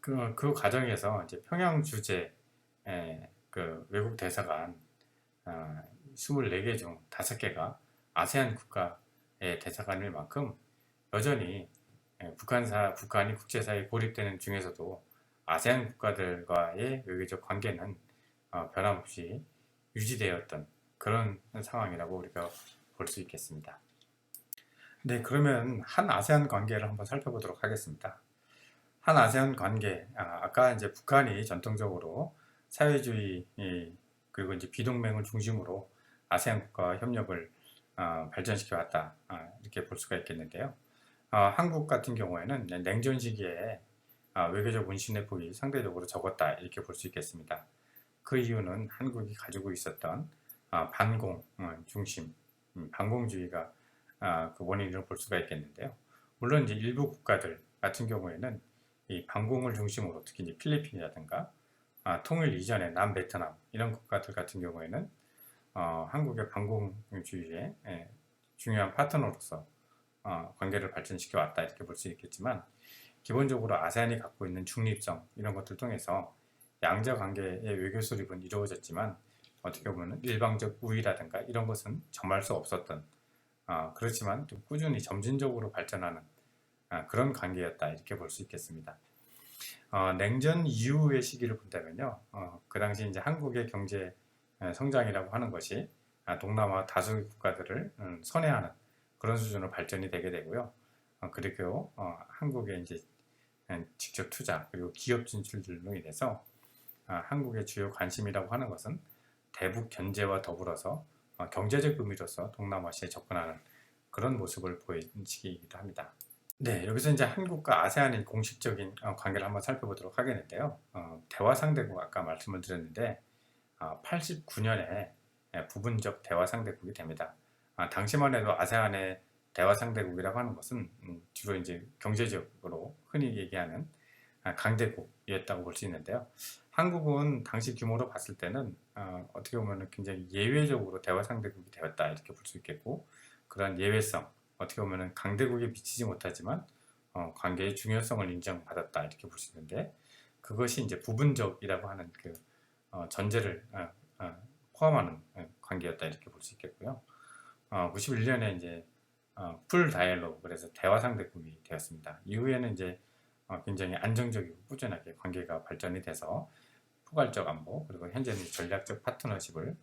그 과정에서 이제 평양 주재 그 외국 대사관 24개 중 5개가 아세안 국가의 대사관일 만큼 여전히 북한이 국제사회에 고립되는 중에서도 아세안 국가들과의 외교적 관계는 변함없이 유지되었던 그런 상황이라고 우리가 볼 수 있겠습니다. 네, 그러면 한 아세안 관계를 한번 살펴보도록 하겠습니다. 한 아세안 관계, 아까 이제 북한이 전통적으로 사회주의 그리고 이제 비동맹을 중심으로 아세안 국가와 협력을 발전시켜 왔다 이렇게 볼 수가 있겠는데요. 한국 같은 경우에는 냉전 시기에 외교적 운신의폭이 상대적으로 적었다 이렇게 볼 수 있겠습니다. 그 이유는 한국이 가지고 있었던 반공 중심, 반공주의가 그 원인으로 볼 수가 있겠는데요. 물론 이제 일부 국가들 같은 경우에는 이 반공을 중심으로 특히 이제 필리핀이라든가 통일 이전의 남베트남 이런 국가들 같은 경우에는 한국의 반공주의의 중요한 파트너로서 관계를 발전시켜 왔다 이렇게 볼 수 있겠지만 기본적으로 아세안이 갖고 있는 중립성 이런 것들 통해서 양자 관계의 외교 수립은 이루어졌지만 어떻게 보면 일방적 우위라든가 이런 것은 점할 수 없었던 그렇지만 좀 꾸준히 점진적으로 발전하는 그런 관계였다 이렇게 볼 수 있겠습니다. 냉전 이후의 시기를 본다면요, 그 당시 이제 한국의 경제 성장이라고 하는 것이 동남아 다수 국가들을 선회하는 그런 수준으로 발전이 되게 되고요. 그리고 한국의 이제 직접 투자 그리고 기업 진출들로 인해서 한국의 주요 관심이라고 하는 것은 대북 견제와 더불어서 경제적 의미로서 동남아시아에 접근하는 그런 모습을 보인 시기이기도 합니다. 네, 여기서 이제 한국과 아세안의 공식적인 관계를 한번 살펴보도록 하겠는데요. 대화 상대국 아까 말씀을 드렸는데 89년에 부분적 대화 상대국이 됩니다. 당시만 해도 아세안의 대화 상대국이라고 하는 것은 주로 이제 경제적으로 흔히 얘기하는 강대국이었다고 볼 수 있는데요. 한국은 당시 규모로 봤을 때는 어떻게 보면 굉장히 예외적으로 대화 상대국이 되었다 이렇게 볼 수 있겠고, 그런 예외성, 어떻게 보면 강대국에 미치지 못하지만 관계의 중요성을 인정받았다 이렇게 볼 수 있는데, 그것이 이제 부분적이라고 하는 그 전제를 포함하는 관계였다 이렇게 볼 수 있겠고요. 91년에 이제 풀 다이얼로그, 그래서 대화 상대국이 되었습니다. 이후에는 이제 굉장히 안정적이고 꾸준하게 관계가 발전이 돼서 포괄적 안보 그리고 현재는 전략적 파트너십을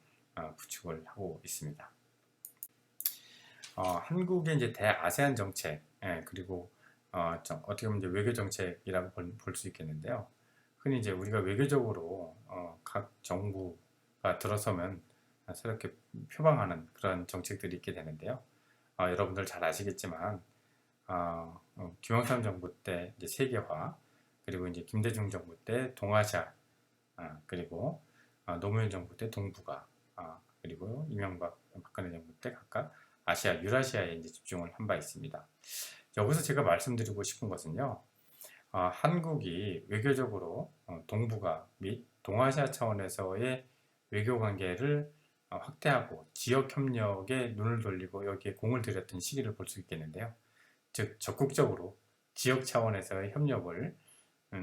구축을 하고 있습니다. 한국의 이제 대아세안 정책 그리고 어떻게 보면 이제 외교 정책이라고 볼 수 있겠는데요. 흔히 이제 우리가 외교적으로 각 정부가 들어서면 새롭게 표방하는 그런 정책들이 있게 되는데요. 여러분들 잘 아시겠지만 김영삼 정부 때 이제 세계화, 그리고 이제 김대중 정부 때 동아시아, 그리고 노무현 정부 때 동북아, 그리고 이명박 박근혜 정부 때 각각 아시아, 유라시아에 이제 집중을 한 바 있습니다. 여기서 제가 말씀드리고 싶은 것은요, 한국이 외교적으로 동북아 및 동아시아 차원에서의 외교 관계를 확대하고 지역 협력에 눈을 돌리고 여기에 공을 들였던 시기를 볼 수 있겠는데요. 즉 적극적으로 지역 차원에서의 협력을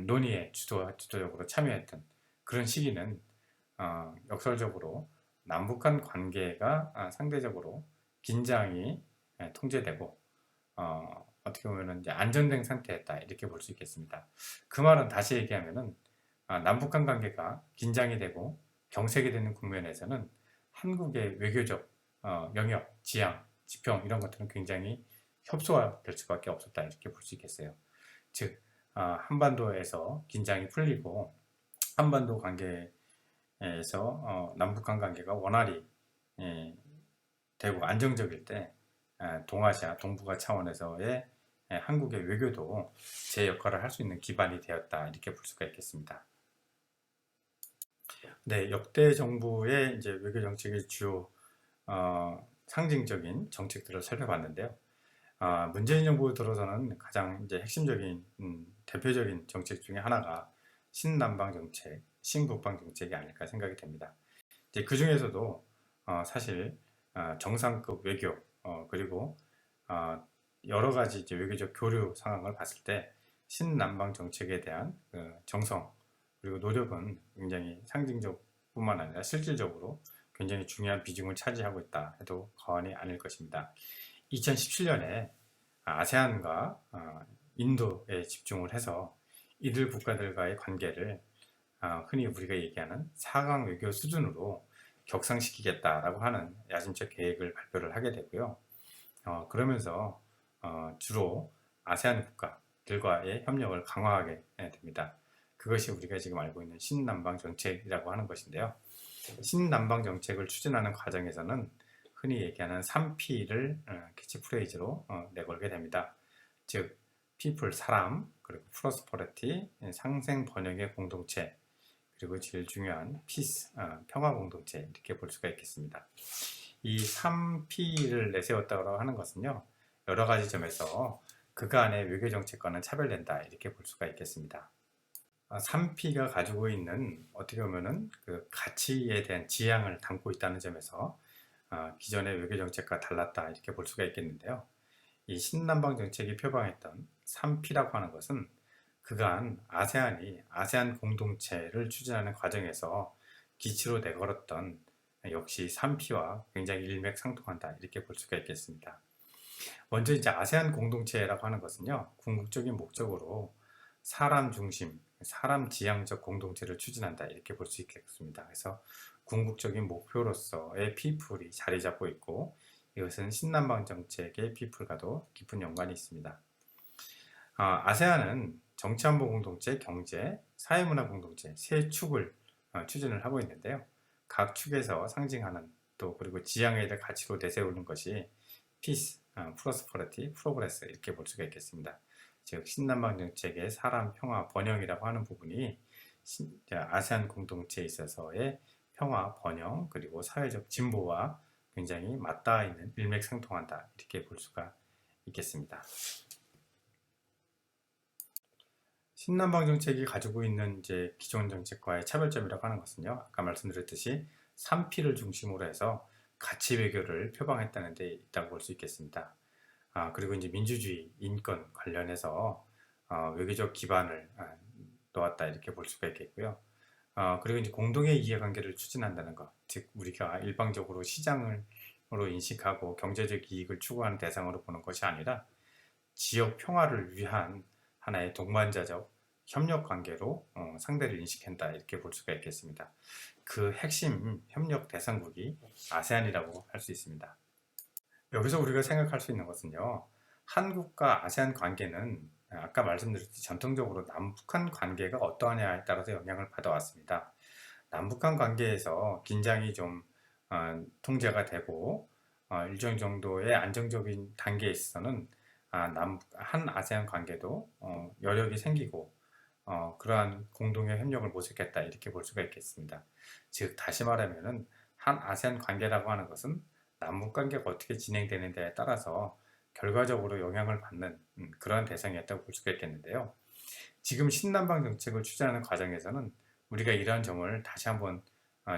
논의에 주도적으로 참여했던 그런 시기는 역설적으로 남북한 관계가 상대적으로 긴장이 통제되고 어떻게 보면 이제 안정된 상태였다 이렇게 볼 수 있겠습니다. 그 말은 다시 얘기하면은 남북한 관계가 긴장이 되고 경색이 되는 국면에서는 한국의 외교적 영역, 지향, 지평 이런 것들은 굉장히 협소화될 수밖에 없었다 이렇게 볼 수 있겠어요. 즉 한반도에서 긴장이 풀리고 한반도 관계에서 남북한 관계가 원활히 되고 안정적일 때 동아시아, 동북아 차원에서의 한국의 외교도 제 역할을 할 수 있는 기반이 되었다 이렇게 볼 수가 있겠습니다. 네, 역대 정부의 이제 외교 정책의 주요 상징적인 정책들을 살펴봤는데요. 문재인 정부 들어서는 가장 이제 핵심적인 대표적인 정책 중에 하나가 신남방 정책, 신북방 정책이 아닐까 생각이 됩니다. 이제 그 중에서도 사실 정상급 외교 그리고 여러 가지 이제 외교적 교류 상황을 봤을 때 신남방 정책에 대한 정성 그리고 노력은 굉장히 상징적뿐만 아니라 실질적으로 굉장히 중요한 비중을 차지하고 있다 해도 과언이 아닐 것입니다. 2017년에 아세안과 인도에 집중을 해서 이들 국가들과의 관계를 흔히 우리가 얘기하는 4강 외교 수준으로 격상시키겠다라고 하는 야심작 계획을 발표를 하게 되고요. 그러면서 주로 아세안 국가들과의 협력을 강화하게 됩니다. 그것이 우리가 지금 알고 있는 신남방 정책이라고 하는 것인데요. 신남방 정책을 추진하는 과정에서는 흔히 얘기하는 3P를 캐치프레이즈로 내걸게 됩니다. 즉, people, 사람, 그리고 프로스퍼리티, 상생 번영의 공동체, 그리고 제일 중요한 peace, 평화 공동체 이렇게 볼 수가 있겠습니다. 이 3P를 내세웠다고 하는 것은요, 여러 가지 점에서 그간의 외교 정책과는 차별된다 이렇게 볼 수가 있겠습니다. 3P가 가지고 있는 어떻게 보면은 그 가치에 대한 지향을 담고 있다는 점에서 기존의 외교 정책과 달랐다 이렇게 볼 수가 있겠는데요. 이 신남방 정책이 표방했던 3P라고 하는 것은 그간 아세안이 아세안 공동체를 추진하는 과정에서 기치로 내걸었던 역시 3P와 굉장히 일맥상통한다 이렇게 볼 수가 있겠습니다. 먼저 이제 아세안 공동체라고 하는 것은요, 궁극적인 목적으로 사람 중심, 사람 지향적 공동체를 추진한다 이렇게 볼 수 있겠습니다. 그래서 궁극적인 목표로서의 피플이 자리 잡고 있고, 이것은 신남방 정책의 비풀과도 깊은 연관이 있습니다. 아세안은 정치안보 공동체, 경제, 사회문화 공동체 세 축을 추진을 하고 있는데요. 각 축에서 상징하는 또 그리고 지향에 대해 가치로 내세우는 것이 피스, 프로스퍼리티, 프로그레스 이렇게 볼 수가 있겠습니다. 즉 신남방 정책의 사람, 평화, 번영이라고 하는 부분이 아세안 공동체에 있어서의 평화, 번영 그리고 사회적 진보와 굉장히 맞닿아 있는 일맥상통한다 이렇게 볼 수가 있겠습니다. 신남방 정책이 가지고 있는 이제 기존 정책과의 차별점이라고 하는 것은요, 아까 말씀드렸듯이 3P를 중심으로 해서 가치 외교를 표방했다는 데 있다고 볼 수 있겠습니다. 그리고 이제 민주주의, 인권 관련해서 외교적 기반을 놓았다 이렇게 볼 수가 있겠고요. 그리고 이제 공동의 이해관계를 추진한다는 것, 즉 우리가 일방적으로 시장으로 인식하고 경제적 이익을 추구하는 대상으로 보는 것이 아니라 지역 평화를 위한 하나의 동반자적 협력 관계로 상대를 인식한다 이렇게 볼 수가 있겠습니다. 그 핵심 협력 대상국이 아세안이라고 할 수 있습니다. 여기서 우리가 생각할 수 있는 것은요, 한국과 아세안 관계는 아까 말씀드렸듯이 전통적으로 남북한 관계가 어떠하냐에 따라서 영향을 받아왔습니다. 남북한 관계에서 긴장이 좀 통제가 되고 일정 정도의 안정적인 단계에 있어서는 한 아세안 관계도 여력이 생기고 그러한 공동의 협력을 모색했다 이렇게 볼 수가 있겠습니다. 즉 다시 말하면은 한 아세안 관계라고 하는 것은 남북 관계가 어떻게 진행되는데에 따라서 결과적으로 영향을 받는 그러한 대상이었다고 볼 수가 있겠는데요. 지금 신남방 정책을 추진하는 과정에서는 우리가 이러한 점을 다시 한번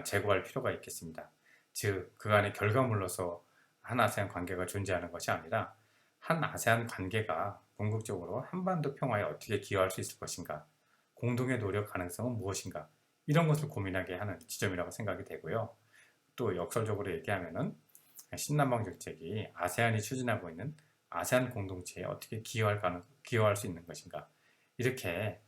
재고할 필요가 있겠습니다. 즉 그간의 결과물로서 한 아세안 관계가 존재하는 것이 아니라 한 아세안 관계가 궁극적으로 한반도 평화에 어떻게 기여할 수 있을 것인가, 공동의 노력 가능성은 무엇인가, 이런 것을 고민하게 하는 지점이라고 생각이 되고요. 또 역설적으로 얘기하면은 신남방 정책이 아세안이 추진하고 있는 아세안 공동체에 어떻게 기여할 수 있는 것인가, 이렇게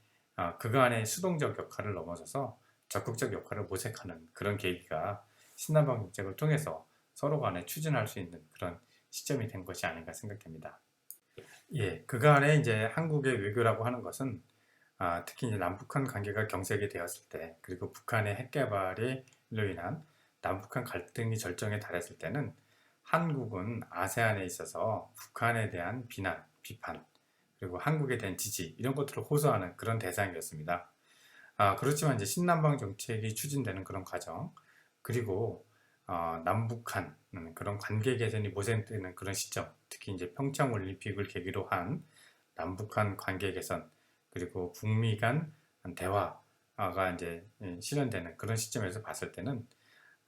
그간의 수동적 역할을 넘어서서 적극적 역할을 모색하는 그런 계기가 신남방 정책을 통해서 서로 간에 추진할 수 있는 그런 시점이 된 것이 아닌가 생각됩니다. 예, 그간에 이제 한국의 외교라고 하는 것은 특히 이제 남북한 관계가 경색이 되었을 때, 그리고 북한의 핵 개발로 인한 남북한 갈등이 절정에 달했을 때는 한국은 아세안에 있어서 북한에 대한 비난, 비판, 그리고 한국에 대한 지지 이런 것들을 호소하는 그런 대상이었습니다. 그렇지만 이제 신남방 정책이 추진되는 그런 과정, 그리고 남북한 그런 관계 개선이 모색되는 그런 시점, 특히 이제 평창 올림픽을 계기로 한 남북한 관계 개선, 그리고 북미 간 대화가 이제 실현되는 그런 시점에서 봤을 때는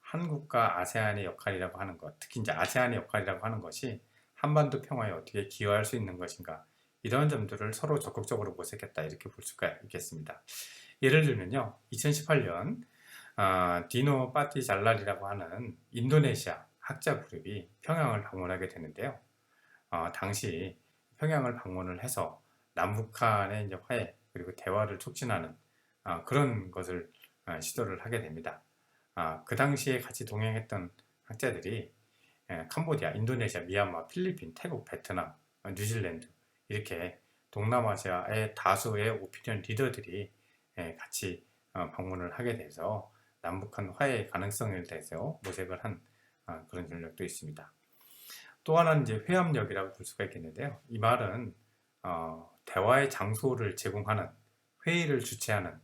한국과 아세안의 역할이라고 하는 것, 특히 이제 아세안의 역할이라고 하는 것이 한반도 평화에 어떻게 기여할 수 있는 것인가, 이런 점들을 서로 적극적으로 모색했다 이렇게 볼 수가 있겠습니다. 예를 들면요, 2018년 디노 파티잘랄이라고 하는 인도네시아 학자 그룹이 평양을 방문하게 되는데요. 당시 평양을 방문을 해서 남북한의 이제 화해 그리고 대화를 촉진하는 그런 것을 시도를 하게 됩니다. 그 당시에 같이 동행했던 학자들이 캄보디아, 인도네시아, 미얀마, 필리핀, 태국, 베트남, 뉴질랜드 이렇게 동남아시아의 다수의 오피니언 리더들이 같이 방문을 하게 돼서 남북한 화해의 가능성에 대해서 모색을 한 그런 전력도 있습니다. 또 하나는 이제 회합력이라고 볼 수가 있겠는데요. 이 말은 대화의 장소를 제공하는, 회의를 주최하는,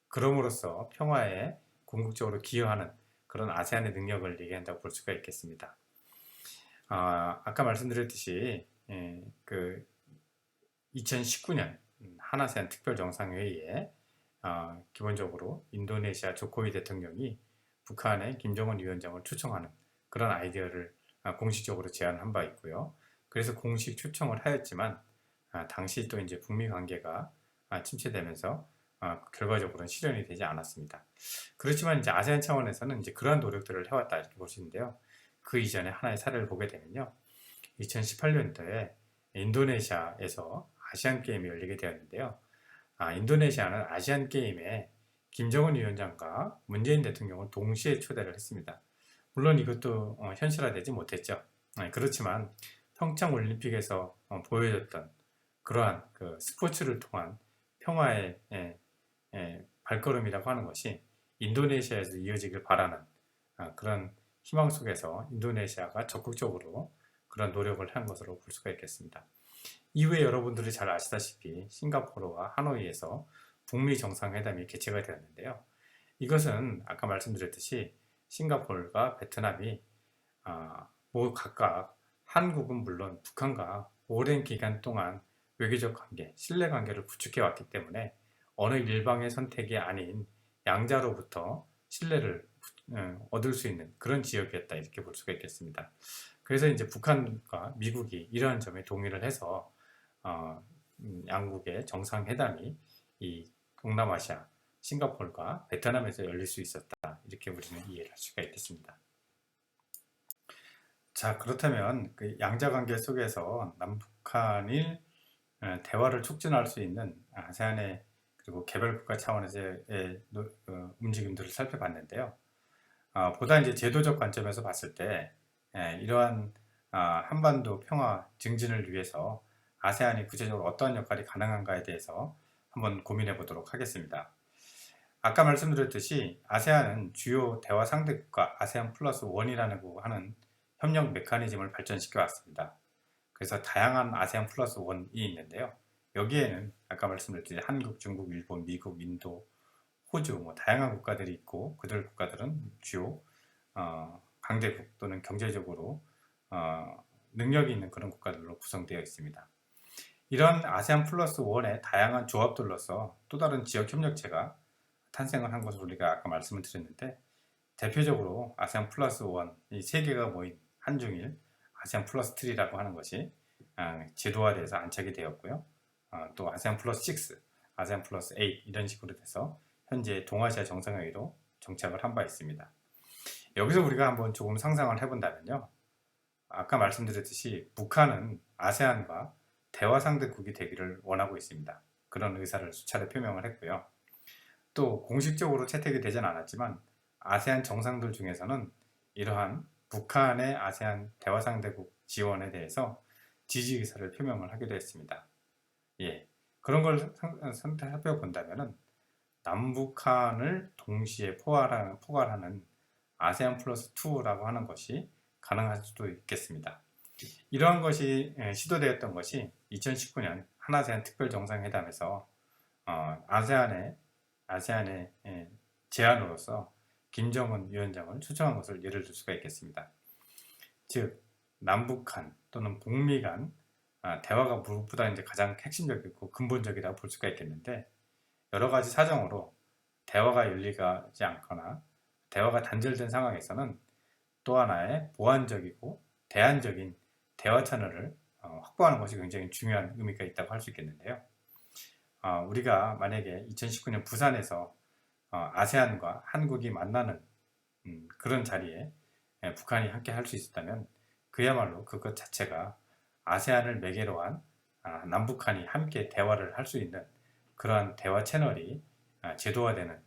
그럼으로써 평화에 궁극적으로 기여하는 그런 아세안의 능력을 얘기한다고 볼 수가 있겠습니다. 아까 말씀드렸듯이 그 2019년 한아세안 특별정상회의에 기본적으로 인도네시아 조코위 대통령이 북한의 김정은 위원장을 초청하는 그런 아이디어를 공식적으로 제안한 바 있고요. 그래서 공식 초청을 하였지만 당시 또 이제 북미 관계가 침체되면서 결과적으로는 실현이 되지 않았습니다. 그렇지만 이제 아세안 차원에서는 이제 그러한 노력들을 해왔다 이렇게 볼 수 있는데요. 그 이전에 하나의 사례를 보게 되면요. 2018년도에 인도네시아에서 아시안 게임이 열리게 되었는데요. 인도네시아는 아시안 게임에 김정은 위원장과 문재인 대통령을 동시에 초대를 했습니다. 물론 이것도 현실화되지 못했죠. 그렇지만 평창올림픽에서 보여줬던 그러한 그 스포츠를 통한 평화의 발걸음이라고 하는 것이 인도네시아에서 이어지길 바라는 그런 희망 속에서 인도네시아가 적극적으로 그런 노력을 한 것으로 볼 수가 있겠습니다. 이후에 여러분들이 잘 아시다시피 싱가포르와 하노이에서 북미 정상회담이 개최가 되었는데요. 이것은 아까 말씀드렸듯이 싱가포르가 베트남이 각각 한국은 물론 북한과 오랜 기간 동안 외교적 관계, 신뢰 관계를 구축해 왔기 때문에 어느 일방의 선택이 아닌 양자로부터 신뢰를 얻을 수 있는 그런 지역이었다 이렇게 볼 수가 있겠습니다. 그래서 이제 북한과 미국이 이러한 점에 동의를 해서 양국의 정상회담이 이 동남아시아 싱가포르가 베트남에서 열릴 수 있었다 이렇게 우리는 이해를 할 수가 있겠습니다. 자, 그렇다면 그 양자관계 속에서 남북한이 대화를 촉진할 수 있는 아세안의 그리고 개발국가 차원에서의 움직임들을 살펴봤는데요. 보다 이제 제도적 관점에서 봤을 때 이러한 한반도 평화 증진을 위해서 아세안이 구체적으로 어떠한 역할이 가능한가에 대해서 한번 고민해 보도록 하겠습니다. 아까 말씀드렸듯이 아세안은 주요 대화 상대국가 아세안 플러스 1이라고 하는 협력 메커니즘을 발전시켜 왔습니다. 그래서 다양한 아세안 플러스 1이 있는데요. 여기에는 아까 말씀드렸듯이 한국, 중국, 일본, 미국, 인도, 호주 다양한 국가들이 있고 그들 국가들은 주요 강대국 또는 경제적으로 능력이 있는 그런 국가들로 구성되어 있습니다. 이런 아세안 플러스 1의 다양한 조합들로서 또 다른 지역 협력체가 탄생을 한 것을 우리가 아까 말씀을 드렸는데 대표적으로 아세안 플러스 1, 이 세 개가 모인 한중일 아세안 플러스 3라고 하는 것이 제도화돼서 안착이 되었고요. 또 아세안 플러스 6, 아세안 플러스 8 이런 식으로 돼서 현재 동아시아 정상회의로 정착을 한 바 있습니다. 여기서 우리가 한번 조금 상상을 해본다면요. 아까 말씀드렸듯이 북한은 아세안과 대화 상대국이 되기를 원하고 있습니다. 그런 의사를 수차례 표명을 했고요. 또 공식적으로 채택이 되진 않았지만 아세안 정상들 중에서는 이러한 북한의 아세안 대화 상대국 지원에 대해서 지지 의사를 표명을 하기도 했습니다. 그런 걸 살펴본다면 남북한을 동시에 포괄하는 아세안 플러스 2라고 하는 것이 가능할 수도 있겠습니다. 이러한 것이 시도되었던 것이 2019년 한아세안 특별정상회담에서 아세안의 제안으로서 김정은 위원장을 초청한 것을 예를 들 수가 있겠습니다. 즉 남북한 또는 북미 간 대화가 무엇보다 이제 가장 핵심적이고 근본적이라고 볼 수가 있겠는데 여러 가지 사정으로 대화가 열리지 않거나 대화가 단절된 상황에서는 또 하나의 보완적이고 대안적인 대화 채널을 확보하는 것이 굉장히 중요한 의미가 있다고 할 수 있겠는데요. 우리가 만약에 2019년 부산에서 아세안과 한국이 만나는 그런 자리에 북한이 함께 할 수 있었다면 그야말로 그것 자체가 아세안을 매개로 한 남북한이 함께 대화를 할 수 있는 그러한 대화 채널이 제도화되는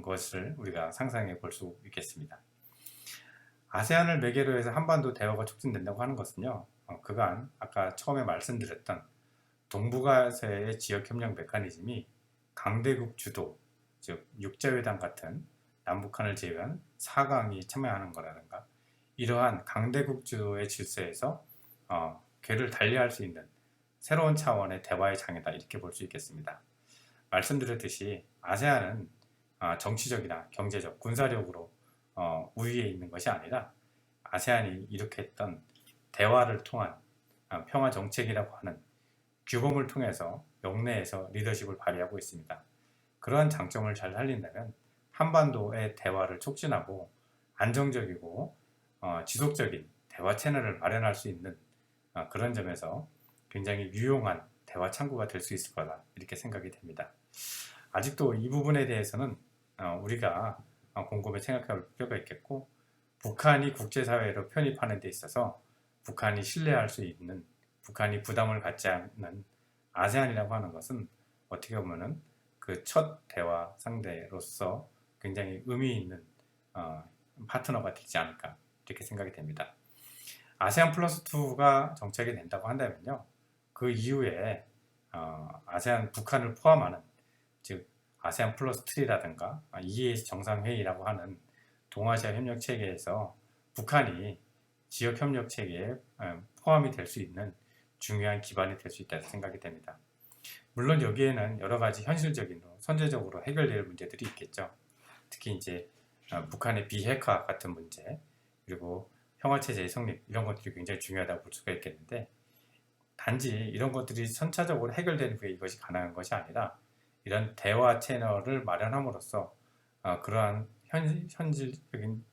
것을 우리가 상상해 볼 수 있겠습니다. 아세안을 매개로 해서 한반도 대화가 촉진된다고 하는 것은요, 그간 아까 처음에 말씀드렸던 동북아시아의 지역협력 메커니즘이 강대국 주도, 즉 육자회담 같은 남북한을 제외한 4강이 참여하는 거라든가 이러한 강대국 주도의 질서에서 궤를 달리할 수 있는 새로운 차원의 대화의 장이다 이렇게 볼 수 있겠습니다. 말씀드렸듯이 아세안은 정치적이나 경제적, 군사력으로 우위에 있는 것이 아니라 아세안이 이렇게 했던 대화를 통한 평화 정책이라고 하는 규범을 통해서 영내에서 리더십을 발휘하고 있습니다. 그러한 장점을 잘 살린다면 한반도의 대화를 촉진하고 안정적이고 지속적인 대화 채널을 마련할 수 있는 그런 점에서 굉장히 유용한 대화 창구가 될 수 있을 거다 이렇게 생각이 됩니다. 아직도 이 부분에 대해서는 우리가 곰곰이 생각할 필요가 있겠고 북한이 국제사회로 편입하는 데 있어서 북한이 신뢰할 수 있는 북한이 부담을 갖지 않는 아세안이라고 하는 것은 어떻게 보면은 그 첫 대화 상대로서 굉장히 의미 있는 파트너가 되지 않을까 이렇게 생각이 됩니다. 아세안 플러스 2가 정착이 된다고 한다면요. 그 이후에 아세안 북한을 포함하는, 즉 아세안 플러스 3라든가 EAS 정상회의라고 하는 동아시아 협력 체계에서 북한이 지역 협력 체계에 포함이 될 수 있는 중요한 기반이 될 수 있다고 생각이 됩니다. 물론 여기에는 여러 가지 현실적인 선제적으로 해결될 문제들이 있겠죠. 특히 이제 북한의 비핵화 같은 문제, 그리고 평화체제의 성립, 이런 것들이 굉장히 중요하다고 볼 수가 있겠는데, 단지 이런 것들이 선차적으로 해결되는 후에 이것이 가능한 것이 아니라 이런 대화 채널을 마련함으로써 그러한 현실적인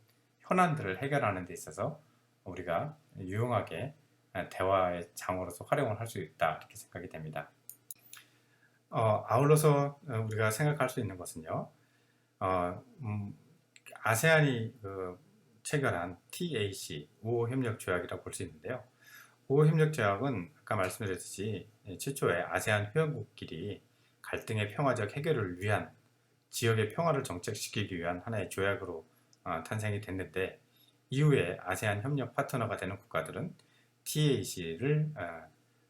현안들을 해결하는 데 있어서 우리가 유용하게 대화의 장으로서 활용을 할 수 있다, 이렇게 생각이 됩니다. 아울러서 우리가 생각할 수 있는 것은요, 아세안이 체결한 TAC, 우호협력조약이라고 볼 수 있는데요. 우호협력조약은 아까 말씀드렸듯이 최초에 아세안 회원국끼리 갈등의 평화적 해결을 위한, 지역의 평화를 정착시키기 위한 하나의 조약으로 탄생이 됐는데, 이후에 아세안 협력 파트너가 되는 국가들은 TAC를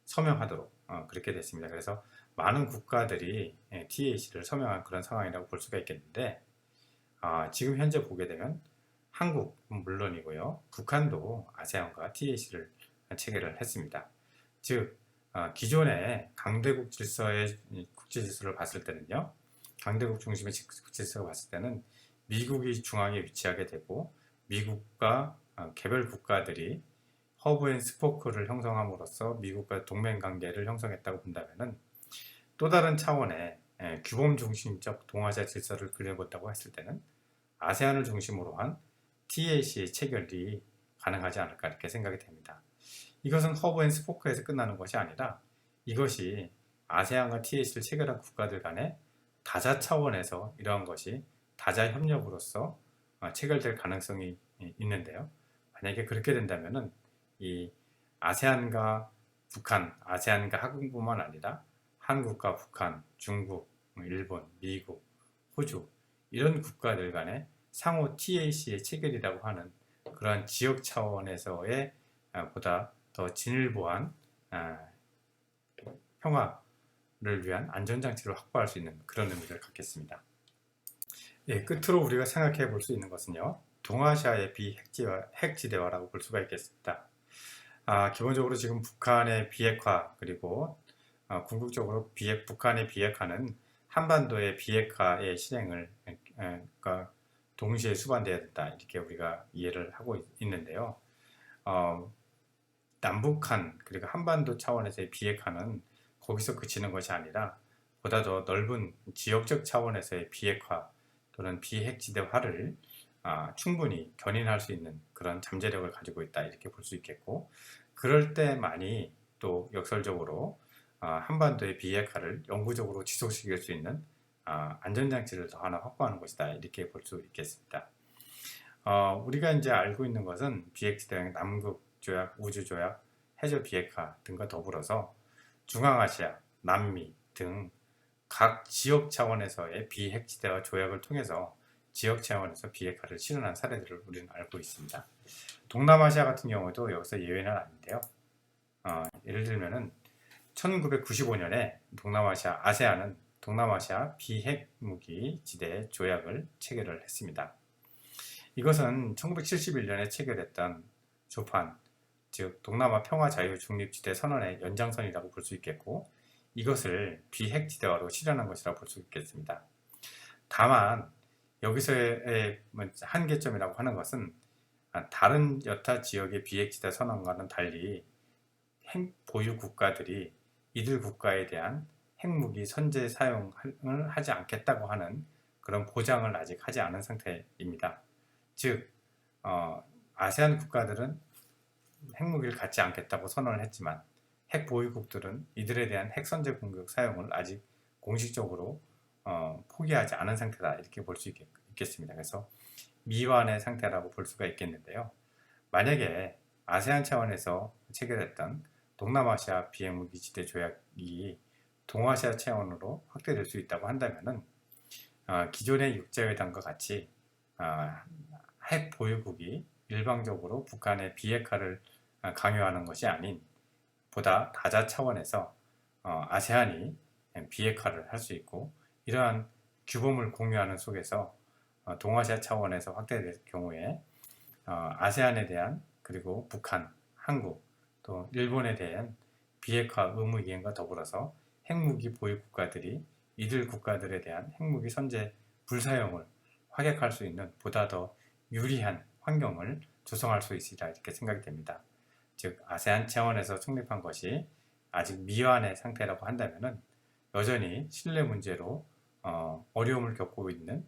서명하도록 그렇게 됐습니다. 그래서 많은 국가들이 TAC를 서명한 그런 상황이라고 볼 수가 있겠는데, 지금 현재 보게 되면 한국은 물론이고요, 북한도 아세안과 TAC를 체결을 했습니다. 즉 기존의 강대국 질서의 국제 질서를 봤을 때는요, 강대국 중심의 국제 질서를 봤을 때는 미국이 중앙에 위치하게 되고, 미국과 개별 국가들이 허브 앤 스포크를 형성함으로써 미국과 동맹 관계를 형성했다고 본다면은, 또 다른 차원의 규범 중심적 동아시아 질서를 그려본다고 했을 때는 아세안을 중심으로 한 TAC의 체결이 가능하지 않을까, 이렇게 생각이 됩니다. 이것은 허브 앤 스포크에서 끝나는 것이 아니라, 이것이 아세안과 TAC를 체결한 국가들 간의 다자 차원에서 이러한 것이 다자 협력으로서 체결될 가능성이 있는데요. 만약에 그렇게 된다면은 이 아세안과 북한, 아세안과 한국뿐만 아니라 한국과 북한, 중국, 일본, 미국, 호주, 이런 국가들 간의 상호 TAC의 체결이라고 하는 그러한 지역 차원에서의 보다 더 진일보한 평화를 위한 안전장치를 확보할 수 있는 그런 의미를 갖겠습니다. 예, 끝으로 우리가 생각해 볼 수 있는 것은요, 동아시아의 비핵지대화라고 볼 수가 있겠습니다. 기본적으로 지금 북한의 비핵화, 그리고 궁극적으로 북한의 비핵화는 한반도의 비핵화의 실행을 그러니까 동시에 수반되어야 된다, 이렇게 우리가 이해를 하고 있는데요. 남북한, 그리고 한반도 차원에서의 비핵화는 거기서 그치는 것이 아니라 보다 더 넓은 지역적 차원에서의 비핵화 또는 비핵지대화를 충분히 견인할 수 있는 그런 잠재력을 가지고 있다, 이렇게 볼 수 있겠고, 그럴 때만이 또 역설적으로 한반도의 비핵화를 영구적으로 지속시킬 수 있는 안전장치를 더 하나 확보하는 것이다, 이렇게 볼 수 있겠습니다. 우리가 이제 알고 있는 것은 비핵지대화, 남극조약, 우주조약, 해저 비핵화 등과 더불어서 중앙아시아, 남미 등 각 지역 차원에서의 비핵지대화 조약을 통해서 지역 차원에서 비핵화를 실현한 사례들을 우리는 알고 있습니다. 동남아시아 같은 경우도 여기서 예외는 아닌데요. 예를 들면은 1995년에 아세안은 동남아시아 비핵무기 지대 조약을 체결을 했습니다. 이것은 1971년에 체결했던 조판, 즉 동남아 평화 자유 중립지대 선언의 연장선이라고 볼 수 있겠고, 이것을 비핵지대화로 실현한 것이라고 볼 수 있겠습니다. 다만 여기서의 한계점이라고 하는 것은 다른 여타 지역의 비핵지대 선언과는 달리 핵 보유 국가들이 이들 국가에 대한 핵무기 선제 사용을 하지 않겠다고 하는 그런 보장을 아직 하지 않은 상태입니다. 즉 아세안 국가들은 핵무기를 갖지 않겠다고 선언을 했지만, 핵 보유국들은 이들에 대한 핵 선제 공격 사용을 아직 공식적으로 포기하지 않은 상태다, 이렇게 볼 수 있겠습니다. 그래서 미완의 상태라고 볼 수가 있겠는데요. 만약에 아세안 차원에서 체결했던 동남아시아 비핵무기 지대 조약이 동아시아 차원으로 확대될 수 있다고 한다면은 기존의 육자회담과 같이 핵 보유국이 일방적으로 북한의 비핵화를 강요하는 것이 아닌 보다 다자 차원에서 아세안이 비핵화를 할 수 있고, 이러한 규범을 공유하는 속에서 동아시아 차원에서 확대될 경우에 아세안에 대한, 그리고 북한, 한국, 또 일본에 대한 비핵화 의무 이행과 더불어서 핵무기 보유 국가들이 이들 국가들에 대한 핵무기 선제 불사용을 확약할 수 있는 보다 더 유리한 환경을 조성할 수 있으리라, 이렇게 생각이 됩니다. 즉 아세안 차원에서 성립한 것이 아직 미완의 상태라고 한다면 여전히 신뢰 문제로 어려움을 겪고 있는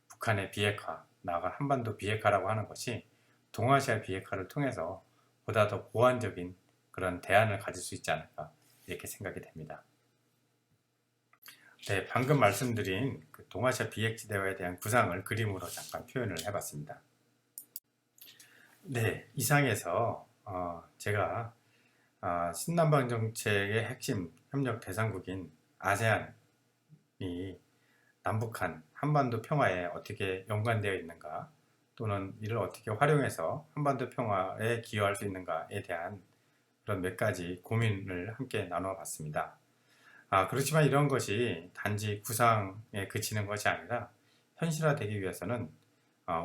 북한의 비핵화, 나아가 한반도 비핵화라고 하는 것이 동아시아 비핵화를 통해서 보다 더 보완적인 그런 대안을 가질 수 있지 않을까, 이렇게 생각이 됩니다. 네, 방금 말씀드린 그 동아시아 비핵지대화에 대한 구상을 그림으로 잠깐 표현을 해봤습니다. 네, 이상에서 제가 신남방 정책의 핵심 협력 대상국인 아세안이 남북한 한반도 평화에 어떻게 연관되어 있는가, 또는 이를 어떻게 활용해서 한반도 평화에 기여할 수 있는가에 대한 그런 몇 가지 고민을 함께 나누어 봤습니다. 그렇지만 이런 것이 단지 구상에 그치는 것이 아니라 현실화되기 위해서는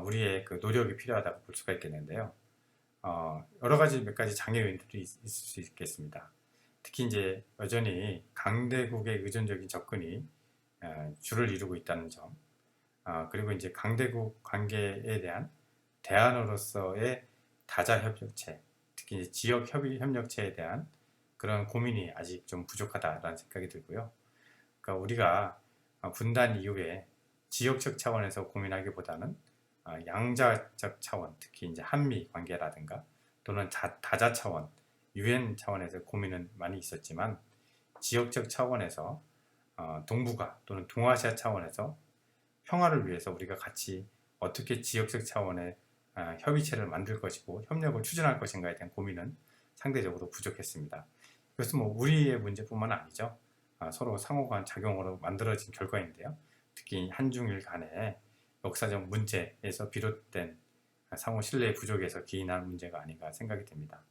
우리의 그 노력이 필요하다고 볼 수가 있겠는데요. 여러 가지 몇 가지 장애 요인들이 있을 수 있겠습니다. 특히 이제 여전히 강대국의 의존적인 접근이 주를 이루고 있다는 점, 그리고 이제 강대국 관계에 대한 대안으로서의 다자 협력체, 특히 이제 지역 협력체에 대한 그런 고민이 아직 좀 부족하다라는 생각이 들고요. 그러니까 우리가 분단 이후에 지역적 차원에서 고민하기보다는 양자적 차원, 특히 이제 한미 관계라든가 또는 다자 차원, 유엔 차원에서 고민은 많이 있었지만, 지역적 차원에서 동북아 또는 동아시아 차원에서 평화를 위해서 우리가 같이 어떻게 지역적 차원의 협의체를 만들 것이고 협력을 추진할 것인가에 대한 고민은 상대적으로 부족했습니다. 이것은 뭐 우리의 문제뿐만 아니죠. 서로 상호간 작용으로 만들어진 결과인데요. 특히 한중일 간의 역사적 문제에서 비롯된 상호 신뢰 부족에서 기인한 문제가 아닌가 생각이 됩니다.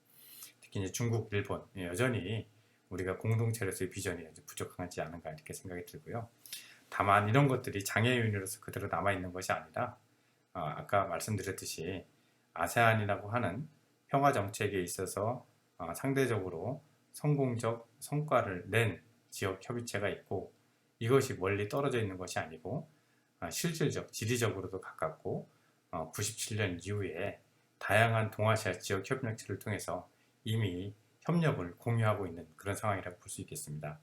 특히 이제 중국, 일본, 여전히 우리가 공동체로서의 비전이 부족하지 않은가, 이렇게 생각이 들고요. 다만 이런 것들이 장애 요인으로서 그대로 남아있는 것이 아니라 아까 말씀드렸듯이 아세안이라고 하는 평화 정책에 있어서 상대적으로 성공적 성과를 낸 지역 협의체가 있고, 이것이 멀리 떨어져 있는 것이 아니고 실질적, 지리적으로도 가깝고 97년 이후에 다양한 동아시아 지역 협력체를 통해서 이미 협력을 공유하고 있는 그런 상황이라고 볼 수 있겠습니다.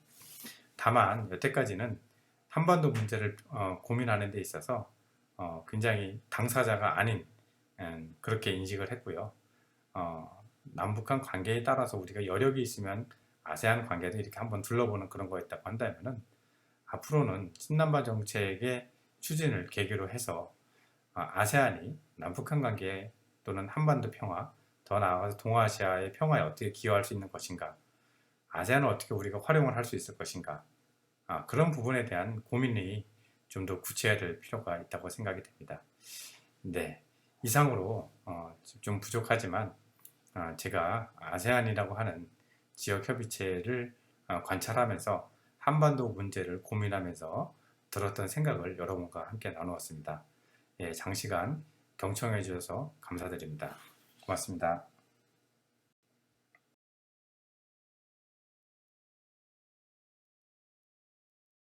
다만 여태까지는 한반도 문제를 고민하는 데 있어서 굉장히 당사자가 아닌 그렇게 인식을 했고요. 남북한 관계에 따라서 우리가 여력이 있으면 아세안 관계도 이렇게 한번 둘러보는 그런 거였다고 한다면은, 앞으로는 신남바 정책의 추진을 계기로 해서 아세안이 남북한 관계 또는 한반도 평화, 더 나아가서 동아시아의 평화에 어떻게 기여할 수 있는 것인가, 아세안을 어떻게 우리가 활용을 할 수 있을 것인가, 그런 부분에 대한 고민이 좀 더 구체화될 필요가 있다고 생각이 됩니다. 네, 이상으로 좀 부족하지만 제가 아세안이라고 하는 지역 협의체를 관찰하면서 한반도 문제를 고민하면서 들었던 생각을 여러분과 함께 나누었습니다. 예, 장시간 경청해 주셔서 감사드립니다. 고맙습니다.